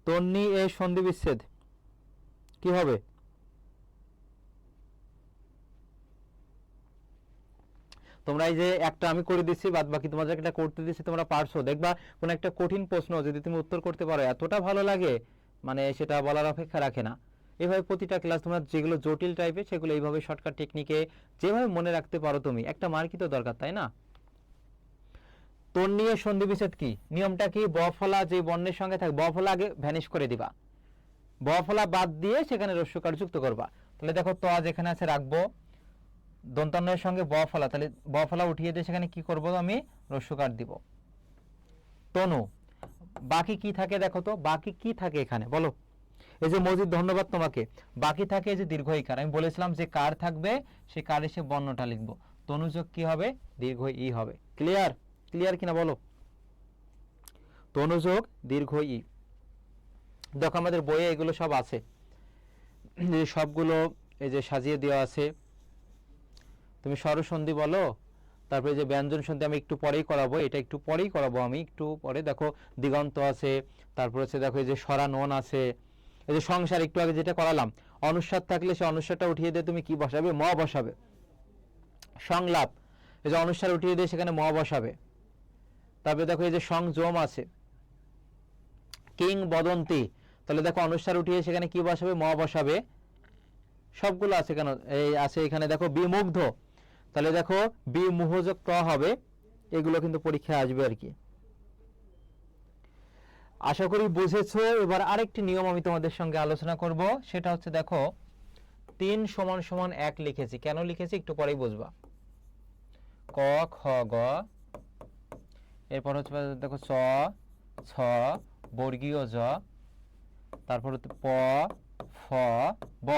তন্নি এর সন্ধি বিচ্ছেদ কি হবে? তোমরা এই যে একটা আমি করে দিচ্ছি, বাদ বাকি তোমাদের একটা করতে দিচ্ছি, তোমরা পারছো, দেখবা কোন একটা কঠিন প্রশ্ন যদি তুমি উত্তর করতে পারো এতটা ভালো লাগে, মানে সেটা বলার অপেক্ষা রাখে না। এইভাবে প্রতিটা ক্লাস তোমরা যেগুলো জটিল টাইপের সেগুলো এইভাবে শর্টকাট টেকনিকে যেভাবে মনে রাখতে পারো, তুমি একটা মার্কই তো দরকার, তাই না? তন্নি এর সন্ধি বিচ্ছেদ কি, নিয়মটা কি, ব ফলা যে বর্ণের সঙ্গে থাকে ব ফলা আগে ভ্যানিশ করে দিবা, ব ফলা বাদ দিয়ে সেখানে রস্যকার যুক্ত করবা। তাহলে দেখো ত যেখানে আছে রাখবো, দন্তান্নের সঙ্গে ব ফলা, তাহলে ব ফলা উঠিয়ে দিয়ে সেখানে কি করব, আমি রস্যকার দিব, তনু। বাকি কি থাকে দেখো তো, বাকি কি থাকে এখানে বলো, এই যে মজিদ ধন্যবাদ তোমাকে, বাকি থাকে এই যে দীর্ঘ ইকার, আমি বলেছিলাম যে কার থাকবে সে কার এসে বর্ণটা লিখবো, তনুযোগ কি হবে, দীর্ঘ ই হবে। ক্লিয়ার, ক্লিয়ার কিনা বলো, তনুযোগ দীর্ঘ ই। দেখো আমাদের বইয়ে এগুলো সব আছে, সবগুলো এই যে সাজিয়ে দেওয়া আছে। তুমি স্বরসন্ধি বলো, তারপরে যে ব্যঞ্জন সন্ধি আমি একটু পরেই করাবো, এটা একটু পরেই করাবো আমি একটু পরে। দেখো দিগন্ত আছে, তারপর হচ্ছে দেখো এই যে স্বরানন আছে, এই যে সংসার একটু আগে যেটা করালাম, অনুস্বার থাকলে সে অনুস্বারটা উঠিয়ে দিয়ে তুমি কি বসাবে, ম বসাবে। সংলাপ, এই যে অনুস্বার উঠিয়ে দিয়ে সেখানে ম বসাবে। তারপরে দেখো এই যে সংযম আছে, কিংবদন্তি, তাহলে দেখো অনুস্বার উঠিয়ে সেখানে কি বসাবে, ম বসাবে। সবগুলো আছে কেন, এই আছে এখানে দেখো বিমুগ্ধ, তাহলে দেখো বিমুহযোগ ত হবে। এগুলো কিন্তু পরীক্ষায় আসবে আর কি, আশা করি বুঝেছো। এবার আরেকটি নিয়ম আমি তোমাদের সঙ্গে আলোচনা করব, সেটা হচ্ছে দেখো 3 সমান সমান 1 লিখেছি, কেন লিখেছি একটু পরেই বুঝবা। ক খ গ, এরপর হচ্ছে দেখো চ ছ বর্গীয় জ, তারপর হচ্ছে প ফ ব।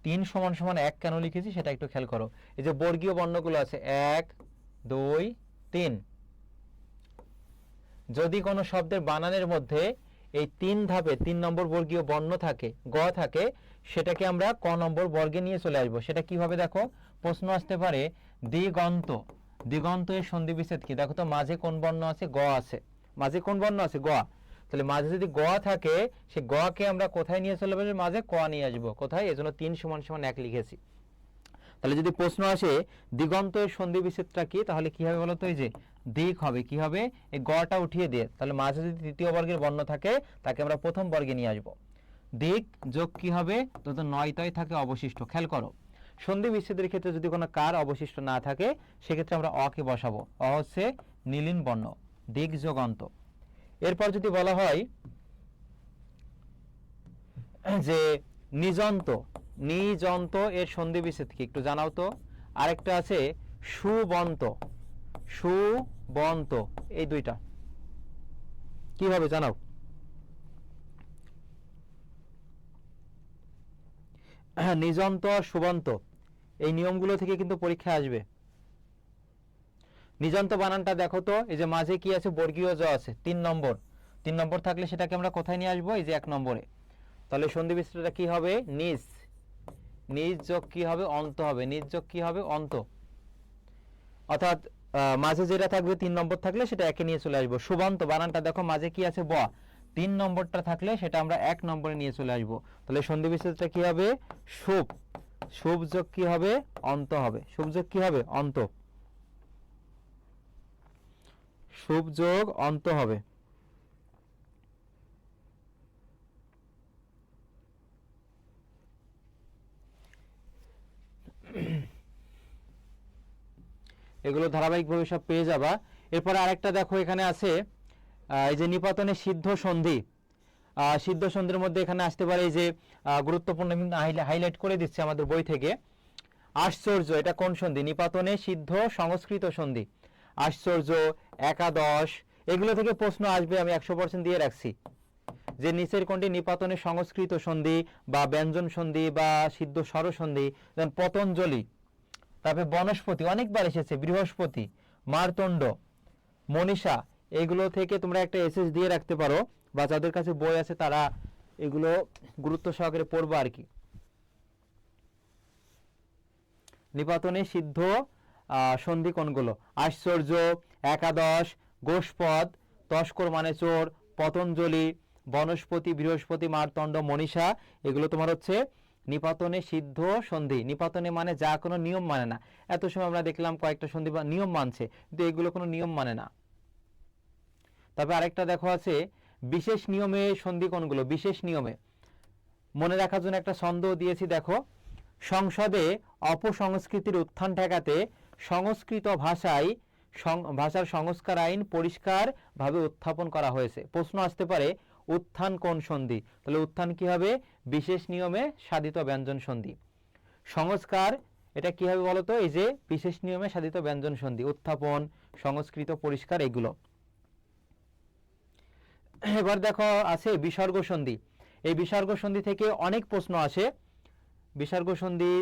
3 সমান সমান 1 কেন লিখেছি সেটা একটু খেয়াল করো। এই যে বর্গীয় বর্ণগুলো আছে 1 2 3, যদি কোনো শব্দের বানানের মধ্যে এই 3 ধাপে 3 নম্বর বর্গীয় বর্ণ থাকে, গ থাকে, সেটাকে আমরা ক নম্বর বর্গে নিয়ে চলে আসবো। সেটা কিভাবে দেখো, প্রশ্ন আসতে পারে দিগন্ত, দিগন্ত এর সন্ধি বিচ্ছেদ কি, দেখো তো মাঝে কোন বর্ণ আছে, গ আছে, মাঝে কোন বর্ণ আছে, গ। তাহলে মাঝে যদি গ থাকে সে গ কে আমরা কোথায় নিয়ে চলে আসবো, মাঝে ক নিয়ে আসবো, কোথায়, এজন্য 3 সমান সমান 1 লিখেছি। তাহলে যদি প্রশ্ন আসে দিগন্ত এর সন্ধি বিচ্ছেদটা কি, তাহলে কি হবে বলতো, এই যে দিক হবে, কি হবে, এই গটা উঠিয়ে দিয়ে, তাহলে মাঝে যদি তৃতীয় বর্গের বর্ণ থাকে তাকে আমরা প্রথম বর্গে নিয়ে আসবো। দিক যোগ কি হবে, তো নয়তয় থাকে অবশিষ্ট। খেয়াল করো সন্ধি বিচ্ছেদের ক্ষেত্রে যদি কোনো কার অবশিষ্ট না থাকে সেক্ষেত্রে আমরা অ কে বসাবো, অ হচ্ছে নীলিন বর্ণ, দিক যোগ অন্ত। এরপর যদি বলা হয় যে নিযন্ত, নিযন্ত এর সন্ধি বিচ্ছেদ কি একটু জানাও তো। আরেকটা আছে সুবন্ত, সুবন্ত, এই দুইটা কিভাবে জানাও। নিযন্ত আর সুবন্ত এই নিয়মগুলো থেকে কিন্তু পরীক্ষা আসবে। নিযন্ত বানানটা দেখো তো, এই যে মাঝে কি আছে, বর্গীয় জ আছে 3 নম্বর, 3 নম্বর থাকলে সেটাকে আমরা কোথায় নিয়ে আসবো, এই যে 1 নম্বরে। তাহলে সন্ধি বিচ্ছেদটা কি হবে, নিজ, নিজ যোগ কি হবে, অন্ত হবে, নিজ যোগ কি হবে, অন্ত। অর্থাৎ মাঝে যেটা থাকবে 3 নম্বর থাকলে সেটা একে নিয়ে চলে আসবো। সুবন্ত বানানটা দেখো মাঝে কি আছে, ব, 3 নম্বরটা থাকলে সেটা আমরা 1 নম্বরে নিয়ে চলে আসবো। তাহলে সন্ধি বিচ্ছেদটা কি হবে, শুভ, শুভ যোগ কি হবে, অন্ত হবে, শুভ যোগ কি হবে, অন্ত, শুভ যোগ অন্ত হবে। এগুলো ধারাবাহিকভাবে সব পেয়ে যাবা। এরপরে আরেকটা দেখো এখানে আছে এই যে নিপাতনে সিদ্ধ সন্ধি, সিদ্ধ সন্ধির মধ্যে এখানে আসতে পারে এই যে গুরুত্বপূর্ণ হাইলাইট করে দিচ্ছে আমাদের বই থেকে, আশ্চর্য, এটা কোন সন্ধি, নিপাতনে সিদ্ধ সংস্কৃত সন্ধি। আশ্চর্য, একাদশ, এগুলো থেকে প্রশ্ন আসবে, আমি 100% দিয়ে রাখছি। যে নিচের কোনটি নিপাতনের সংস্কৃত সন্ধি বা ব্যঞ্জন সন্ধি বা সিদ্ধ স্বর সন্ধি? যেমন পতঞ্জলি, তারপরে বনস্পতি অনেকবার এসেছে, বৃহস্পতি, মারতণ্ড, মনীষা, এগুলো থেকে তোমরা একটা এসএস দিয়ে রাখতে পারো, বা যাদের কাছে বই আছে তারা এগুলো গুরুত্ব সহকারে পড়বা আর কি। নিপাতনে সিদ্ধ সন্ধি কোনগুলো? আশ্চর্য, একাদশ, গোষ্পদ, তস্কর মানে চোর, পতঞ্জলি, বনস্পতি, বৃহস্পতি, মারতণ্ড, মনীষা, এগুলো তোমার হচ্ছে নিপাতনে সিদ্ধ সন্ধি। নিপাতনে মানে যা কোনো নিয়ম মানে না। এত সময় আমরা দেখলাম কয়েকটা সন্ধি বা নিয়ম মানছে, কিন্তু এগুলো কোনো নিয়ম মানে না। তবে আরেকটা দেখো আছে বিশেষ নিয়মে সন্ধি কোনগুলো? বিশেষ নিয়মে মনে রাখার জন্য একটা ছন্দ দিয়েছি, দেখো। সংসদে অপসংস্কৃতির উত্থান ঠেকাতে সংস্কৃত ভাষার সংস্কার আইন পরিষ্কারভাবে উত্থাপন করা হয়েছে। প্রশ্ন আসতে পারে উত্থান কোন সন্ধি? তাহলে উত্থান কি হবে? বিশেষ নিয়মে সাধিত ব্যঞ্জন সন্ধি। সংস্কার এটা কি হবে বলতো? এই যে বিশেষ নিয়মে সাধিত ব্যঞ্জন সন্ধি। উত্থাপন, সংস্কৃত, পরিষ্কার, এগুলো। এবার দেখো আছে বিসর্গ সন্ধি। এই বিসর্গ সন্ধি থেকে অনেক প্রশ্ন আসে। বিসর্গ সন্ধি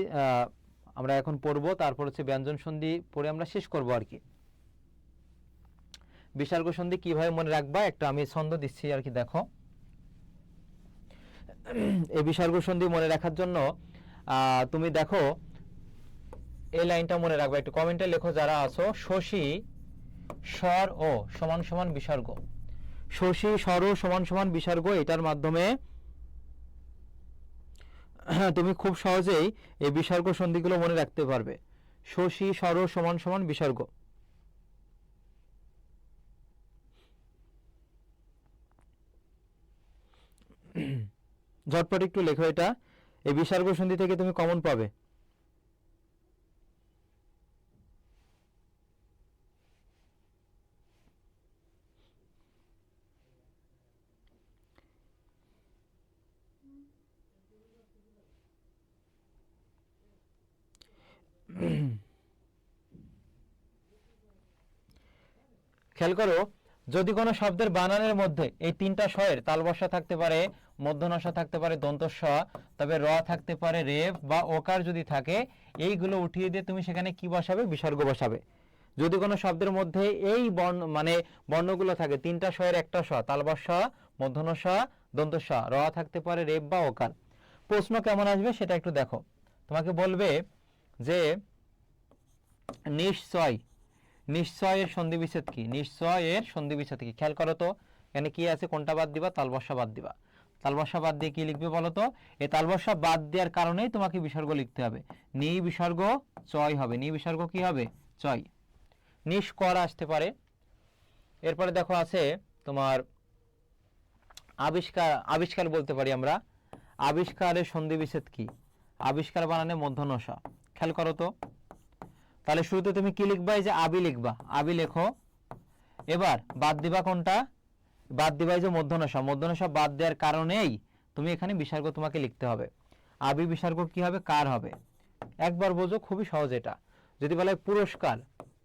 আমরা এখন পড়বো, তারপর হচ্ছে ব্যঞ্জন সন্ধি পড়ে আমরা শেষ করব আর কি। বিসর্গ সন্ধি কিভাবে মনে রাখবা, একটা আমি ছন্দ দিচ্ছি আর কি, দেখো। এই বিসর্গ সন্ধি মনে রাখার জন্য তুমি দেখো এই লাইনটা মনে রাখবা, একটু কমেন্টে লেখো যারা আছো। শশী স্বর ও সমান সমান বিসর্গ। শশী স্বর ও সমান সমান বিসর্গ, এটার মাধ্যমে তুমি খুব সহজেই এই বিসর্গ সন্ধিগুলো মনে রাখতে পারবে। শশী স্বর ও সমান সমান বিসর্গ। ঝটপট একটু লেখো এটা, এই বিসর্গ সন্ধি থেকে তুমি কমন পাবে। খেয়াল করো, যদি কোনো শব্দের বানানের মধ্যে এই তিনটা স্বরের তালবসা থাকতে পারে, মধ্যনসা থাকতে পারে, দন্তস্ব, তবে র থাকতে পারে, রেফ বা ওকার যদি থাকে, এইগুলো উঠিয়ে দিয়ে তুমি সেখানে কি বসাবে? বিসর্গ বসাবে। যদি কোনো শব্দের মধ্যে এই বর্ণগুলো থাকে, তিনটা স্বরের একটা স, তালবসা, মধ্যনসা, দন্তস্ব, র থাকতে পারে, রেফ বা ওকার। প্রশ্ন কেমন আসবে সেটা একটু দেখো। তোমাকে বলবে যে নিশ্চয়, নিশ্চয়ের সন্ধি বিচ্ছেদ কি? নিশ্চয়ের সন্ধি বিচ্ছেদ কি? খেয়াল করো তো, এখানে কি আছে? কোনটা বাদ দিবা? তালবসা বাদ দিবা। তালবসা বাদ দিয়ে কি লিখবে বলো তো? এই তালবসা বাদ দেওয়ার কারণেই তোমাকে বিসর্গ লিখতে হবে। নি বিসর্গ চয় হবে। নি বিসর্গ কি হবে? চয়। নিষ্কর আসতে পারে। এরপরে দেখো আছে তোমার আবিষ্কার। আবিষ্কার বলতে পারি আমরা। আবিষ্কারের সন্ধি বিচ্ছেদ কি? আবিষ্কার বানানে মধ্যনসা। খেয়াল করো তো, তাহলে শুরুতে তুমি কি লিখবা? এই যে আবি লিখবা, আবি লেখো। এবার বাদ দিবা কোনটা? বাদ দিবা এই যে মধ্যনসা। মধ্যনসা বাদ দেওয়ার কারণেই তুমি এখানে বিসর্গ তোমাকে লিখতে হবে। আবি বিসর্গ কি হবে? কার হবে। একবার বোঝো, খুবই সহজ এটা। যদি বলে পুরস্কার,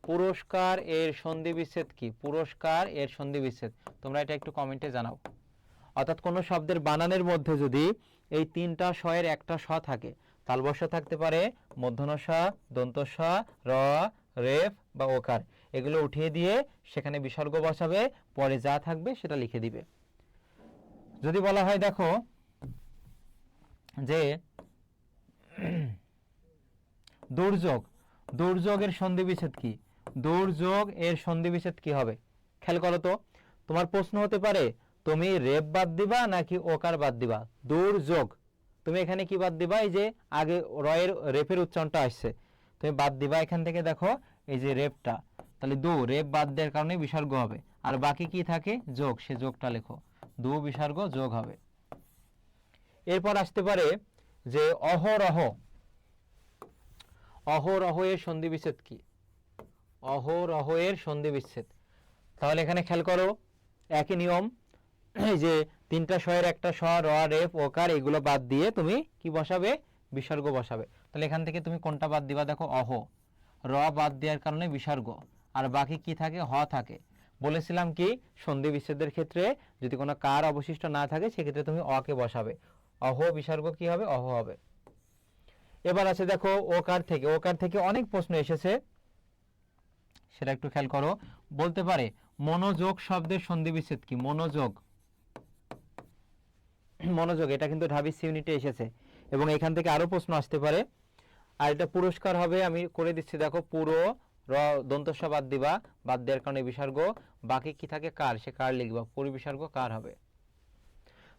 পুরস্কার এর সন্ধি বিচ্ছেদ কি? পুরস্কার এর সন্ধি বিচ্ছেদ তোমরা এটা একটু কমেন্টে জানাও। অর্থাৎ কোনো শব্দের বানানের মধ্যে যদি এই তিনটা স্বরের একটা স থাকে, তালবসা থাকতে পারে, মধ্যনসা, দন্তস্ব, র, রেফ বা ওকার, এগুলো উঠিয়ে দিয়ে সেখানে বিসর্গ বসাবে, পরে যা থাকবে সেটা লিখে দিবে। যদি বলা হয় দেখো যে দুর্যোগ, দুর্যোগের সন্ধি বিচ্ছেদ কি? দুর্যোগ এর সন্ধি বিচ্ছেদ কি হবে? খেয়াল করো তো, তোমার প্রশ্ন হতে পারে তুমি রেফ বাদ দিবা নাকি ওকার বাদ দিবা। দুর্যোগ, তুমি এখানে কি বাদ দিবা? এই যে আগে রয়ের রেফের উচ্চারণটা আসছে, তুমি বাদ দিবা এখান থেকে, দেখো এই যে রেফটা, তাহলে দু রেফ বাদ দেওয়ার কারণে বিসর্গ হবে। আর বাকি কি থাকে? যোগ, সে যোগটা লেখো। দু বিসর্গ যোগ হবে। এরপর আসতে পারে যে অহরহ। অহরহ এর সন্ধি বিচ্ছেদ কি? অহরহ এর সন্ধি বিচ্ছেদ, তাহলে এখানে খেয়াল করো একই নিয়ম, এই যে তিনটা স্বরের একটা স, র, রেফ, ওকার, এগুলো বাদ দিয়ে তুমি কি বসাবে? বিসর্গ বসাবে। তাহলে এখান থেকে তুমি কোনটা বাদ দিবা? দেখো অহ, র বাদ দেওয়ার কারণে বিসর্গ, আর বাকি কি থাকে, হ থাকে। বলেছিলাম কি সন্ধি বিচ্ছেদের ক্ষেত্রে যদি কোনো কার অবশিষ্ট না থাকে সেক্ষেত্রে তুমি অকে বসাবে, অহ বিসর্গ কি হবে, অহ হবে। এবার আছে দেখো ওকার থেকে, ওকার থেকে অনেক প্রশ্ন এসেছে, সেটা একটু খেয়াল করো। বলতে পারে মনোযোগ শব্দের সন্ধি বিচ্ছেদ কি, মনোযোগ, মনোযোগ এটা কিন্তু ঢাবি ইউনিটে এসেছে এবং এখান থেকে আরো প্রশ্ন আসতে পারে। আর এটা পুরস্কার হবে, আমি করে দিচ্ছি দেখো, পুরো র দন্তস্ব বাদ দিবা, বাদ দেওয়ার কারণে বিসর্গ, বাকি কি থাকে কার, সে কার লিখবা, পরিবিসর্গ কার হবে।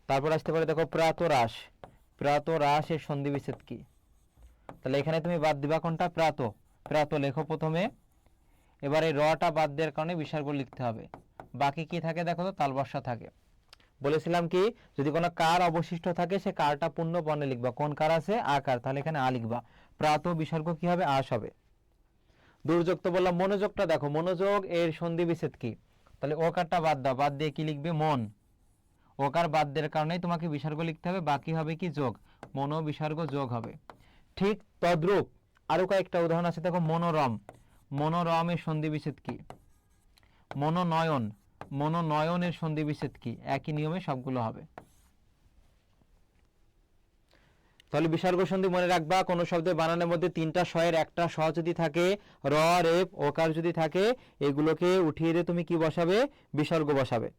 তারপর আসতে পারে দেখো প্রাতরাস, প্রাতরাস এর সন্ধি বিচ্ছেদ কি, তাহলে এখানে তুমি বাদ দিবা কোনটা, প্রাত, প্রাত লেখো প্রথমে। এবার এই রটা বাদ দেওয়ার কারণে বিসর্গ লিখতে হবে, বাকি কি থাকে দেখো তো, তালবর্ষা থাকে। বলেছিলাম কি যদি কোনো কার অবশিষ্ট থাকে সে কারটা পূর্ণ বর্ণে লিখবা, কোন কার আছে, আকার, তাহলে এখানে আ লিখবা, প্রাত বিসর্গ কি হবে, আস হবে। দুর্যোগ তো বললাম, মনোযোগটা দেখো, মনোযোগ এর সন্ধি বিচ্ছেদ কি, তাহলে ওকারটা বাদ দাও, বাদ দিয়ে কি লিখবে, মন, ওকার বাদ দেওয়ার কারণে তোমাকে বিসর্গ লিখতে হবে, বাকি হবে কি যোগ, মনো বিসর্গ যোগ হবে। ঠিক তদ্রূপ আরো কয়েকটা উদাহরণ আছে দেখো, মনোরম, মনোরমের সন্ধি বিচ্ছেদ কি, মনোনয়ন, মনোনয়নের সন্ধি বিচ্ছেদ কি, একই নিয়মে সবগুলো হবে। তাহলে বিসর্গ সন্ধি মনে রাখবা, কোন শব্দের বানানের মধ্যে তিনটা শয়ের একটা স যদি থাকে, র রেপ ওকার যদি থাকে, এগুলোকে উঠিয়ে দিয়ে তুমি কি বসাবে, বিসর্গ বসাবে,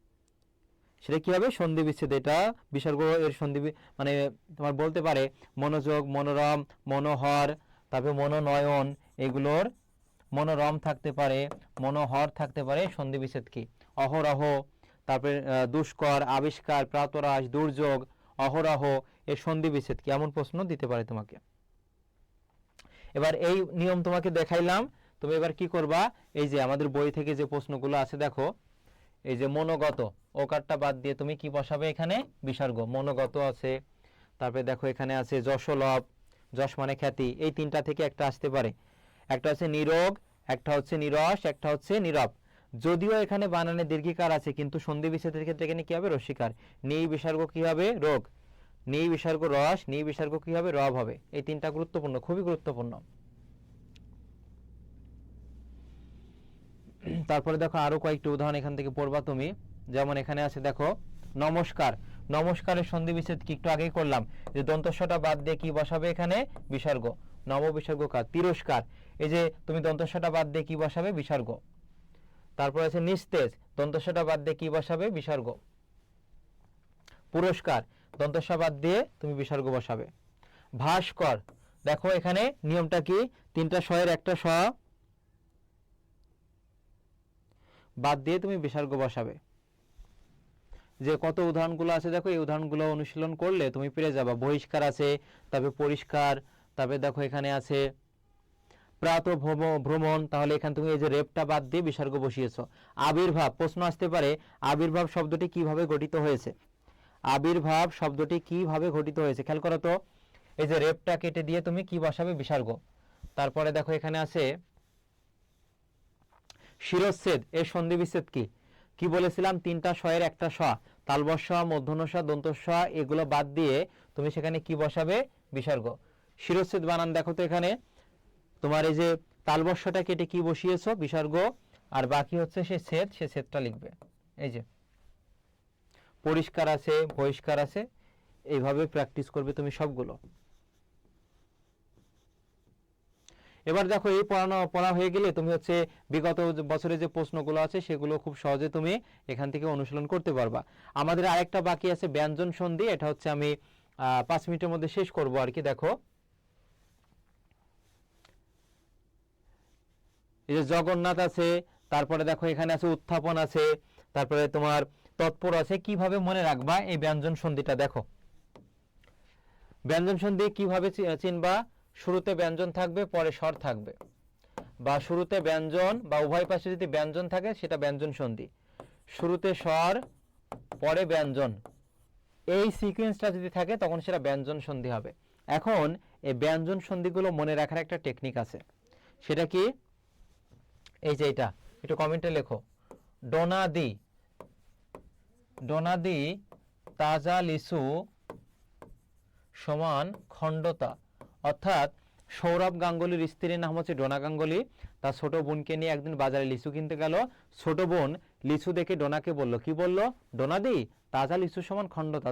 সেটা কি হবে, সন্ধি বিচ্ছেদ। এটা বিসর্গ এর সন্ধি, মানে তোমার বলতে পারে মনোযোগ, মনোরম, মনোহর, তারপরে মনোনয়ন, এগুলোর মনোরম থাকতে পারে, মনোহর থাকতে পারে, সন্ধি বিচ্ছেদ কি, অহরহ, তারপরে দুষ্কর, আবিষ্কার, প্রাতরাস, দুর্যোগ, অহরহ, এর সন্ধি বিচ্ছেদ কি, এমন প্রশ্ন দিতে পারে তোমাকে। এবার এই নিয়ম তোমাকে দেখাইলাম, তুমি এবার কি করবা, এই যে আমাদের বই থেকে যে প্রশ্নগুলো আছে দেখো, এই যে মনোগত, ওকারটা বাদ দিয়ে তুমি কি বসাবে এখানে, বিসর্গ, মনোগত আছে। তারপরে দেখো এখানে আছে যশোলভ, যশ মানে খ্যাতি, এই তিনটা থেকে একটা আসতে পারে, একটা হচ্ছে নিরোগ, একটা হচ্ছে নিরস, একটা হচ্ছে নীরব। যদিও এখানে বানানে দীর্ঘিকার আছে কিন্তু সন্ধি বিচ্ছেদের ক্ষেত্রে এখানে কি হবে, রস্যিকার, নি বিসর্গ কি হবে, রোগ, নি বিসর্গ রস, নি বিসর্গ কি হবে, রব হবে। এই তিনটা গুরুত্বপূর্ণ, খুবই গুরুত্বপূর্ণ। তারপরে দেখো আরো কয়েকটি উদাহরণ এখান থেকে পড়বা তুমি, যেমন এখানে আছে দেখো নমস্কার, নমস্কারের সন্ধি বিচ্ছেদ কি একটু আগেই করলাম, যে দন্তস্বটা বাদ দিয়ে কি বসাবে এখানে, বিসর্গ, নব বিসর্গ কার, তিরস্কার, এই যে তুমি দন্তস্বটা বাদ দিয়ে কি বসাবে, বিসর্গ। তারপর আছে নিস্তেজ, দন্তস্বটা বাদ দিয়ে কি বসাবে, বিসর্গ। পুরস্কার, দন্তস্ব বাদ দিয়ে তুমি বিসর্গ বসাবে। ভাস্কর, দেখো এখানে নিয়মটা কি, তিনটা শয়ের একটা স বাদ দিয়ে তুমি বিসর্গ বসাবে। যে কত উদাহরণগুলো আছে দেখো, এই উদাহরণগুলো অনুশীলন করলে তুমি পেরে যাবা। বহিষ্কার আছে, তারপরে পরিষ্কার, তারপরে দেখো এখানে আছে প্রাত ভ্রমণ, তাহলে এখানে তুমি এই যে রেপটা বাদ দিয়ে বিসর্গ বসিয়েছো। আবির্ভাব, প্রশ্ন আসতে পারে আবির্ভাব শব্দটি কিভাবে গঠিত হয়েছে, আবির্ভাব শব্দটি কিভাবে গঠিত হয়েছে, খেয়াল করো তো, এই যে রেপটা কেটে দিয়ে তুমি কি বসাবে, বিসর্গ। তারপরে দেখো এখানে আছে শিরচ্ছেদ, এর সন্ধি বিচ্ছেদ কি, কি বলেছিলাম, তিনটা শয়ের একটা স, তালবস্য, মূর্ধন্য ষ, দন্তস্ব, এগুলো বাদ দিয়ে তুমি সেখানে কি বসাবে, বিসর্গ। শিরচ্ছেদ বানান দেখো তো, এখানে তোমার এই যে তালবস্যটা কেটে কি বসিয়েছো, বিসর্গ, আর বাকি হচ্ছে সে ছেদ, সে ছেদটা লিখবে। এই যে পরিষ্কার আছে, বহিষ্কার আছে, এইভাবে প্র্যাকটিস করবে তুমি সবগুলো। এবার দেখো এই পড়া হয়ে গেলে তুমি হচ্ছে বিগত বছরে যে প্রশ্নগুলো আছে সেগুলো খুব সহজে তুমি এখান থেকে অনুশীলন করতে পারবা। আমাদের আরেকটা বাকি আছে ব্যঞ্জন সন্ধি, এটা হচ্ছে আমি 5 মিনিটের মধ্যে শেষ করব আর কি। দেখো এই যে জগন্নাথ আছে, তারপরে দেখো এখানে আছে উত্থাপন আছে, তারপরে তোমার তৎপর আছে। কিভাবে মনে রাখবা এই ব্যঞ্জন সন্ধিটা, দেখো ব্যঞ্জন সন্ধি কিভাবে চিনবা, শুরুতে ব্যঞ্জন থাকবে, পরে স্বর থাকবে, বা শুরুতে ব্যঞ্জন বা উভয় পাশে যদি ব্যঞ্জন থাকে সেটা ব্যঞ্জন সন্ধি, শুরুতে স্বর পরে ব্যঞ্জন, এই সিকোয়েন্সটা যদি থাকে তখন সেটা ব্যঞ্জন সন্ধি হবে। এখন এই ব্যঞ্জন সন্ধিগুলো মনে রাখার একটা টেকনিক আছে, সেটা কি, এই যে এটা একটু কমেন্টে লেখো, ডোনাদি, ডোনাদি তাজা লিচু সমান খণ্ডতা, অর্থাৎ সৌরভ গাঙ্গুলির স্ত্রীর নাম হচ্ছে ডোনা গাঙ্গুলি। তার ছোট বোনকে নিয়ে একদিন বাজারে লিচু কিনতে গেল। ছোট বোন লিচু দেখে ডোনাকে বলল, কি বলল? ডোনাদি, তাজা লিচু সমান খণ্ডতা,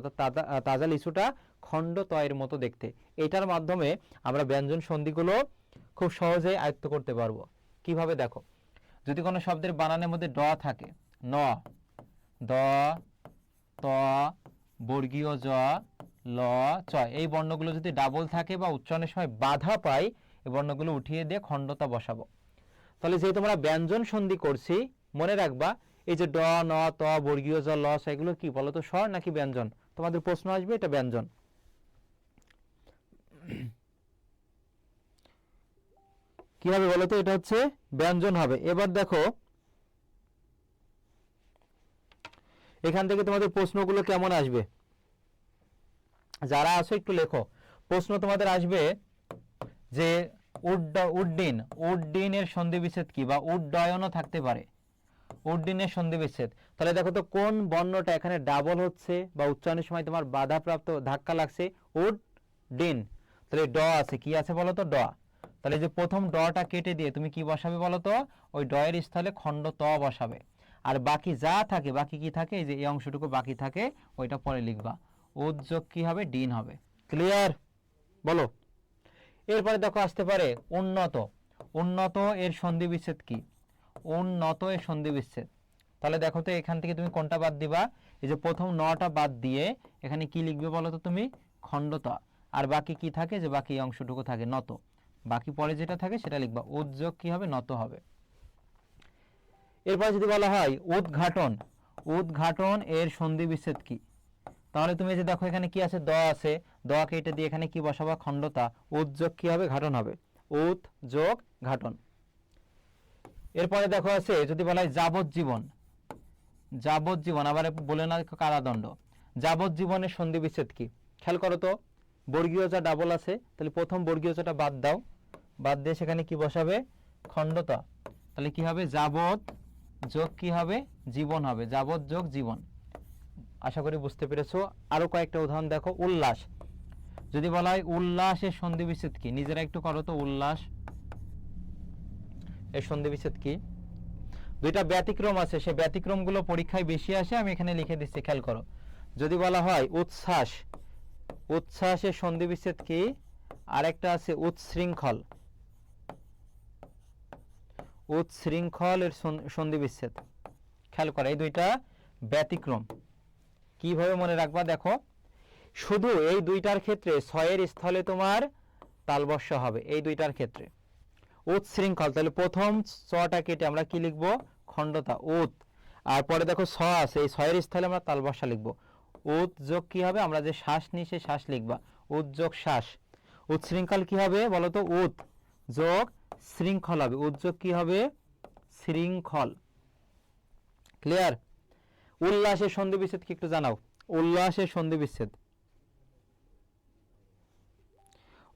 তাজা লিচুটা খণ্ডতয়ের মতো দেখতে। এটার মাধ্যমে আমরা ব্যঞ্জন সন্ধিগুলো খুব সহজেই আয়ত্ত করতে পারবো। কিভাবে দেখো, যদি কোনো শব্দের বানানের মধ্যে ড থাকে, ন, দ, ত, বর্গীয় জ, ল, চ, এই বর্ণগুলো যদি ডাবল থাকে বা উচ্চারণের সময় বাধা পায়, এই বর্ণগুলো উঠিয়ে দিয়ে খণ্ডতা বসাবো। তাহলে যেহেতু আমরা ব্যঞ্জন সন্ধি করছি, মনে রাখবা এই যে ড, ন, ত, বর্গীয় জ, ল, চ, এগুলো কি বলো তো, স্বর নাকি ব্যঞ্জন? তোমাদের প্রশ্ন আসবে, এটা ব্যঞ্জন। কি হবে বলো তো? এটা হচ্ছে ব্যঞ্জন হবে। এবার দেখো এখান থেকে তোমাদের প্রশ্নগুলো কেমন আসবে, যারা আছো একটু লেখো। প্রশ্ন তোমাদের আসবে যে উড্ডিন, উড্ডিনের সন্ধি বিচ্ছেদ কি, বা উড্ডয়নও থাকতে পারে, উড্ডিনের সন্ধি বিচ্ছেদ। তাহলে দেখো তো কোন বর্ণটা এখানে ডাবল হচ্ছে বা উচ্চারণের সময় তোমার বাধাপ্রাপ্ত, ধাক্কা লাগছে? উড্ডিন। তাহলে ড আছে, কি আছে বলো তো? ড। তাহলে যে প্রথম ডটা কেটে দিয়ে তুমি কি বসাবে বলো তো? ওই ড এর স্থলে খণ্ড ত বসাবে। আর বাকি যা থাকে, বাকি কি থাকে, এই যে এই অংশটুকু বাকি থাকে, ওইটা পরে লিখবা। উদ্যোগ কি হবে? ডিন হবে। ক্লিয়ার? বলো। এরপরে দেখো আসতে পারে উন্নত। উন্নত এর সন্ধি বিচ্ছেদ কি? উন্নত এর সন্ধি বিচ্ছেদ। তাহলে দেখো তো এখান থেকে তুমি কোনটা বাদ দিবা? এই যে প্রথম নটা বাদ দিয়ে এখানে কি লিখবে বলো তো তুমি? খণ্ডতা। আর বাকি কি থাকে? যে বাকি অংশটুকু থাকে নত। বাকি পরে যেটা থাকে সেটা লিখবা। উদ্যোগ কি হবে? নত হবে। এরপর যদি বলা হয় উদ্ঘাটন, উদ্ঘাটন এর সন্ধি বিচ্ছেদ কি? তাহলে তুমি যে দেখো এখানে কি আছে? দ আছে, দ কেটে দিয়ে এখানে কি বসাবা? খণ্ডতা। উদ্যোগ কি হবে? ঘাটন হবে। উদ যোগ ঘাটন। এরপরে দেখো আছে যদি বলা হয় যাবজ্জীবন, যাবজ্জীবন, আবার বলে না কারাদণ্ড। যাবজ্জীবনের সন্ধি বিচ্ছেদ কি? খেয়াল করো তো, বর্গীয় যা ডাবল আছে, তাহলে প্রথম বর্গীয় যাটা বাদ দাও, বাদ দিয়ে সেখানে কি বসাবে? খণ্ডতা। তাহলে কি হবে? যাবৎ যোগ কি হবে? জীবন হবে। যাবৎ যোগ জীবন। আশা করি বুঝতে পেরেছো। আরো কয়েকটা উদাহরণ দেখো। উল্লাস, যদি বলা হয় উল্লাসের সন্ধি বিচ্ছেদ কি? নিজেরা একটু করো তো। উল্লাস এর সন্ধি বিচ্ছেদ কি? দুইটা ব্যতিক্রম আছে, সেই ব্যতিক্রমগুলো পরীক্ষায় বেশি আসে, আমি এখানে লিখে দিচ্ছি, খেয়াল করো। যদি বলা হয় উচ্ছ্বাস, উচ্ছ্বাসের সন্ধি বিচ্ছেদ কি? আরেকটা আছে উচ্ছৃঙ্খল, উচ্ছৃঙ্খল এর সন্ধি বিচ্ছেদ। খেয়াল করো, এই দুইটা ব্যতিক্রম। কিভাবে মনে রাখবা দেখো, শুধু এই দুইটার ক্ষেত্রে ছয়ের স্থলে তোমার তালবস্য হবে, এই দুইটার ক্ষেত্রে। উচ্ছৃঙ্খল, তাহলে প্রথম ছটা কেটে আমরা কি লিখবো? খণ্ডতা, উত। আর পরে দেখো ছ আছে, এই ছয়ের স্থলে আমরা তালবস্যা লিখবো। উত যোগ কি হবে? আমরা যে শ্বাস নিই সে শ্বাস লিখবা। উত যোগ শ্বাস। উচ্ছৃঙ্খল কি হবে বলো তো? উত যোগ শৃঙ্খল হবে। উত যোগ কি হবে? শৃঙ্খল। ক্লিয়ার? উল্লাসের সন্ধি বিচ্ছেদ কি একটু জানাও। উল্লাসের সন্ধি বিচ্ছেদ,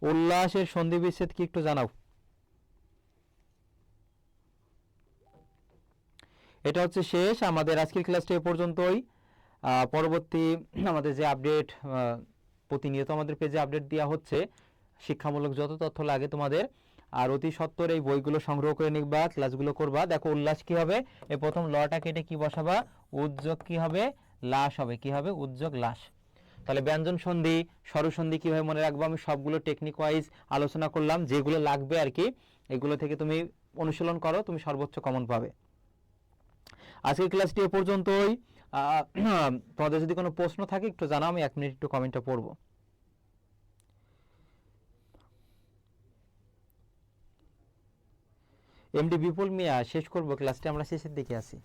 উল্লাসের সন্ধি বিচ্ছেদ কি একটু জানাও। এটা হচ্ছে শেষ আমাদের আজকের ক্লাসটা এ পর্যন্তই। পরবর্তী আমাদের যে আপডেট, প্রতিনিয়ত আমাদের পেজে আপডেট দেওয়া হচ্ছে, শিক্ষামূলক যত তথ্য লাগে তোমাদের, আর অতি সত্বর এই বইগুলো সংগ্রহ করে নিবা, ক্লাসগুলো করবা। দেখো উল্লাস কি হবে? এই প্রথম লটা কেটে কি বসাবা? উদ্যোগ কি হবে? লাশ হবে। কি হবে? উদ্যোগ লাশ। তাহলে ব্যঞ্জন সন্ধি, স্বরসন্ধি কিভাবে মনে রাখবো আমি সবগুলো টেকনিক ওয়াইজ আলোচনা করলাম। যেগুলো লাগবে আর কি, এগুলো থেকে তুমি অনুশীলন করো, তুমি সর্বোচ্চ কমন পাবে। আজকের ক্লাসটি এ পর্যন্তই। তোমাদের যদি কোনো প্রশ্ন থাকে একটু জানাও, আমি 1 মিনিট একটু কমেন্টটা পড়বো। এমডি বিপুল মিয়া, শেষ করবো ক্লাসটি, আমরা শেষের দিকে আছি।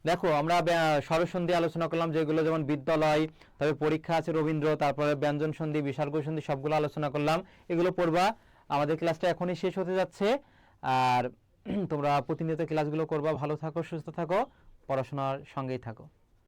দেখো আমরা স্বরসন্ধি আলোচনা করলাম, যেগুলো যেমন বিদ্যালয়, তবে পরীক্ষা আছে রবীন্দ্র, তারপরে ব্যঞ্জন সন্ধি, বিসর্গ সন্ধি, সবগুলো আলোচনা করলাম। এগুলো পড়বা। আমাদের ক্লাসটা এখনই শেষ হতে যাচ্ছে। আর তোমরা প্রতিনিয়ত ক্লাসগুলো করবা। ভালো থাকো, সুস্থ থাকো, পড়াশোনার সঙ্গেই থাকো।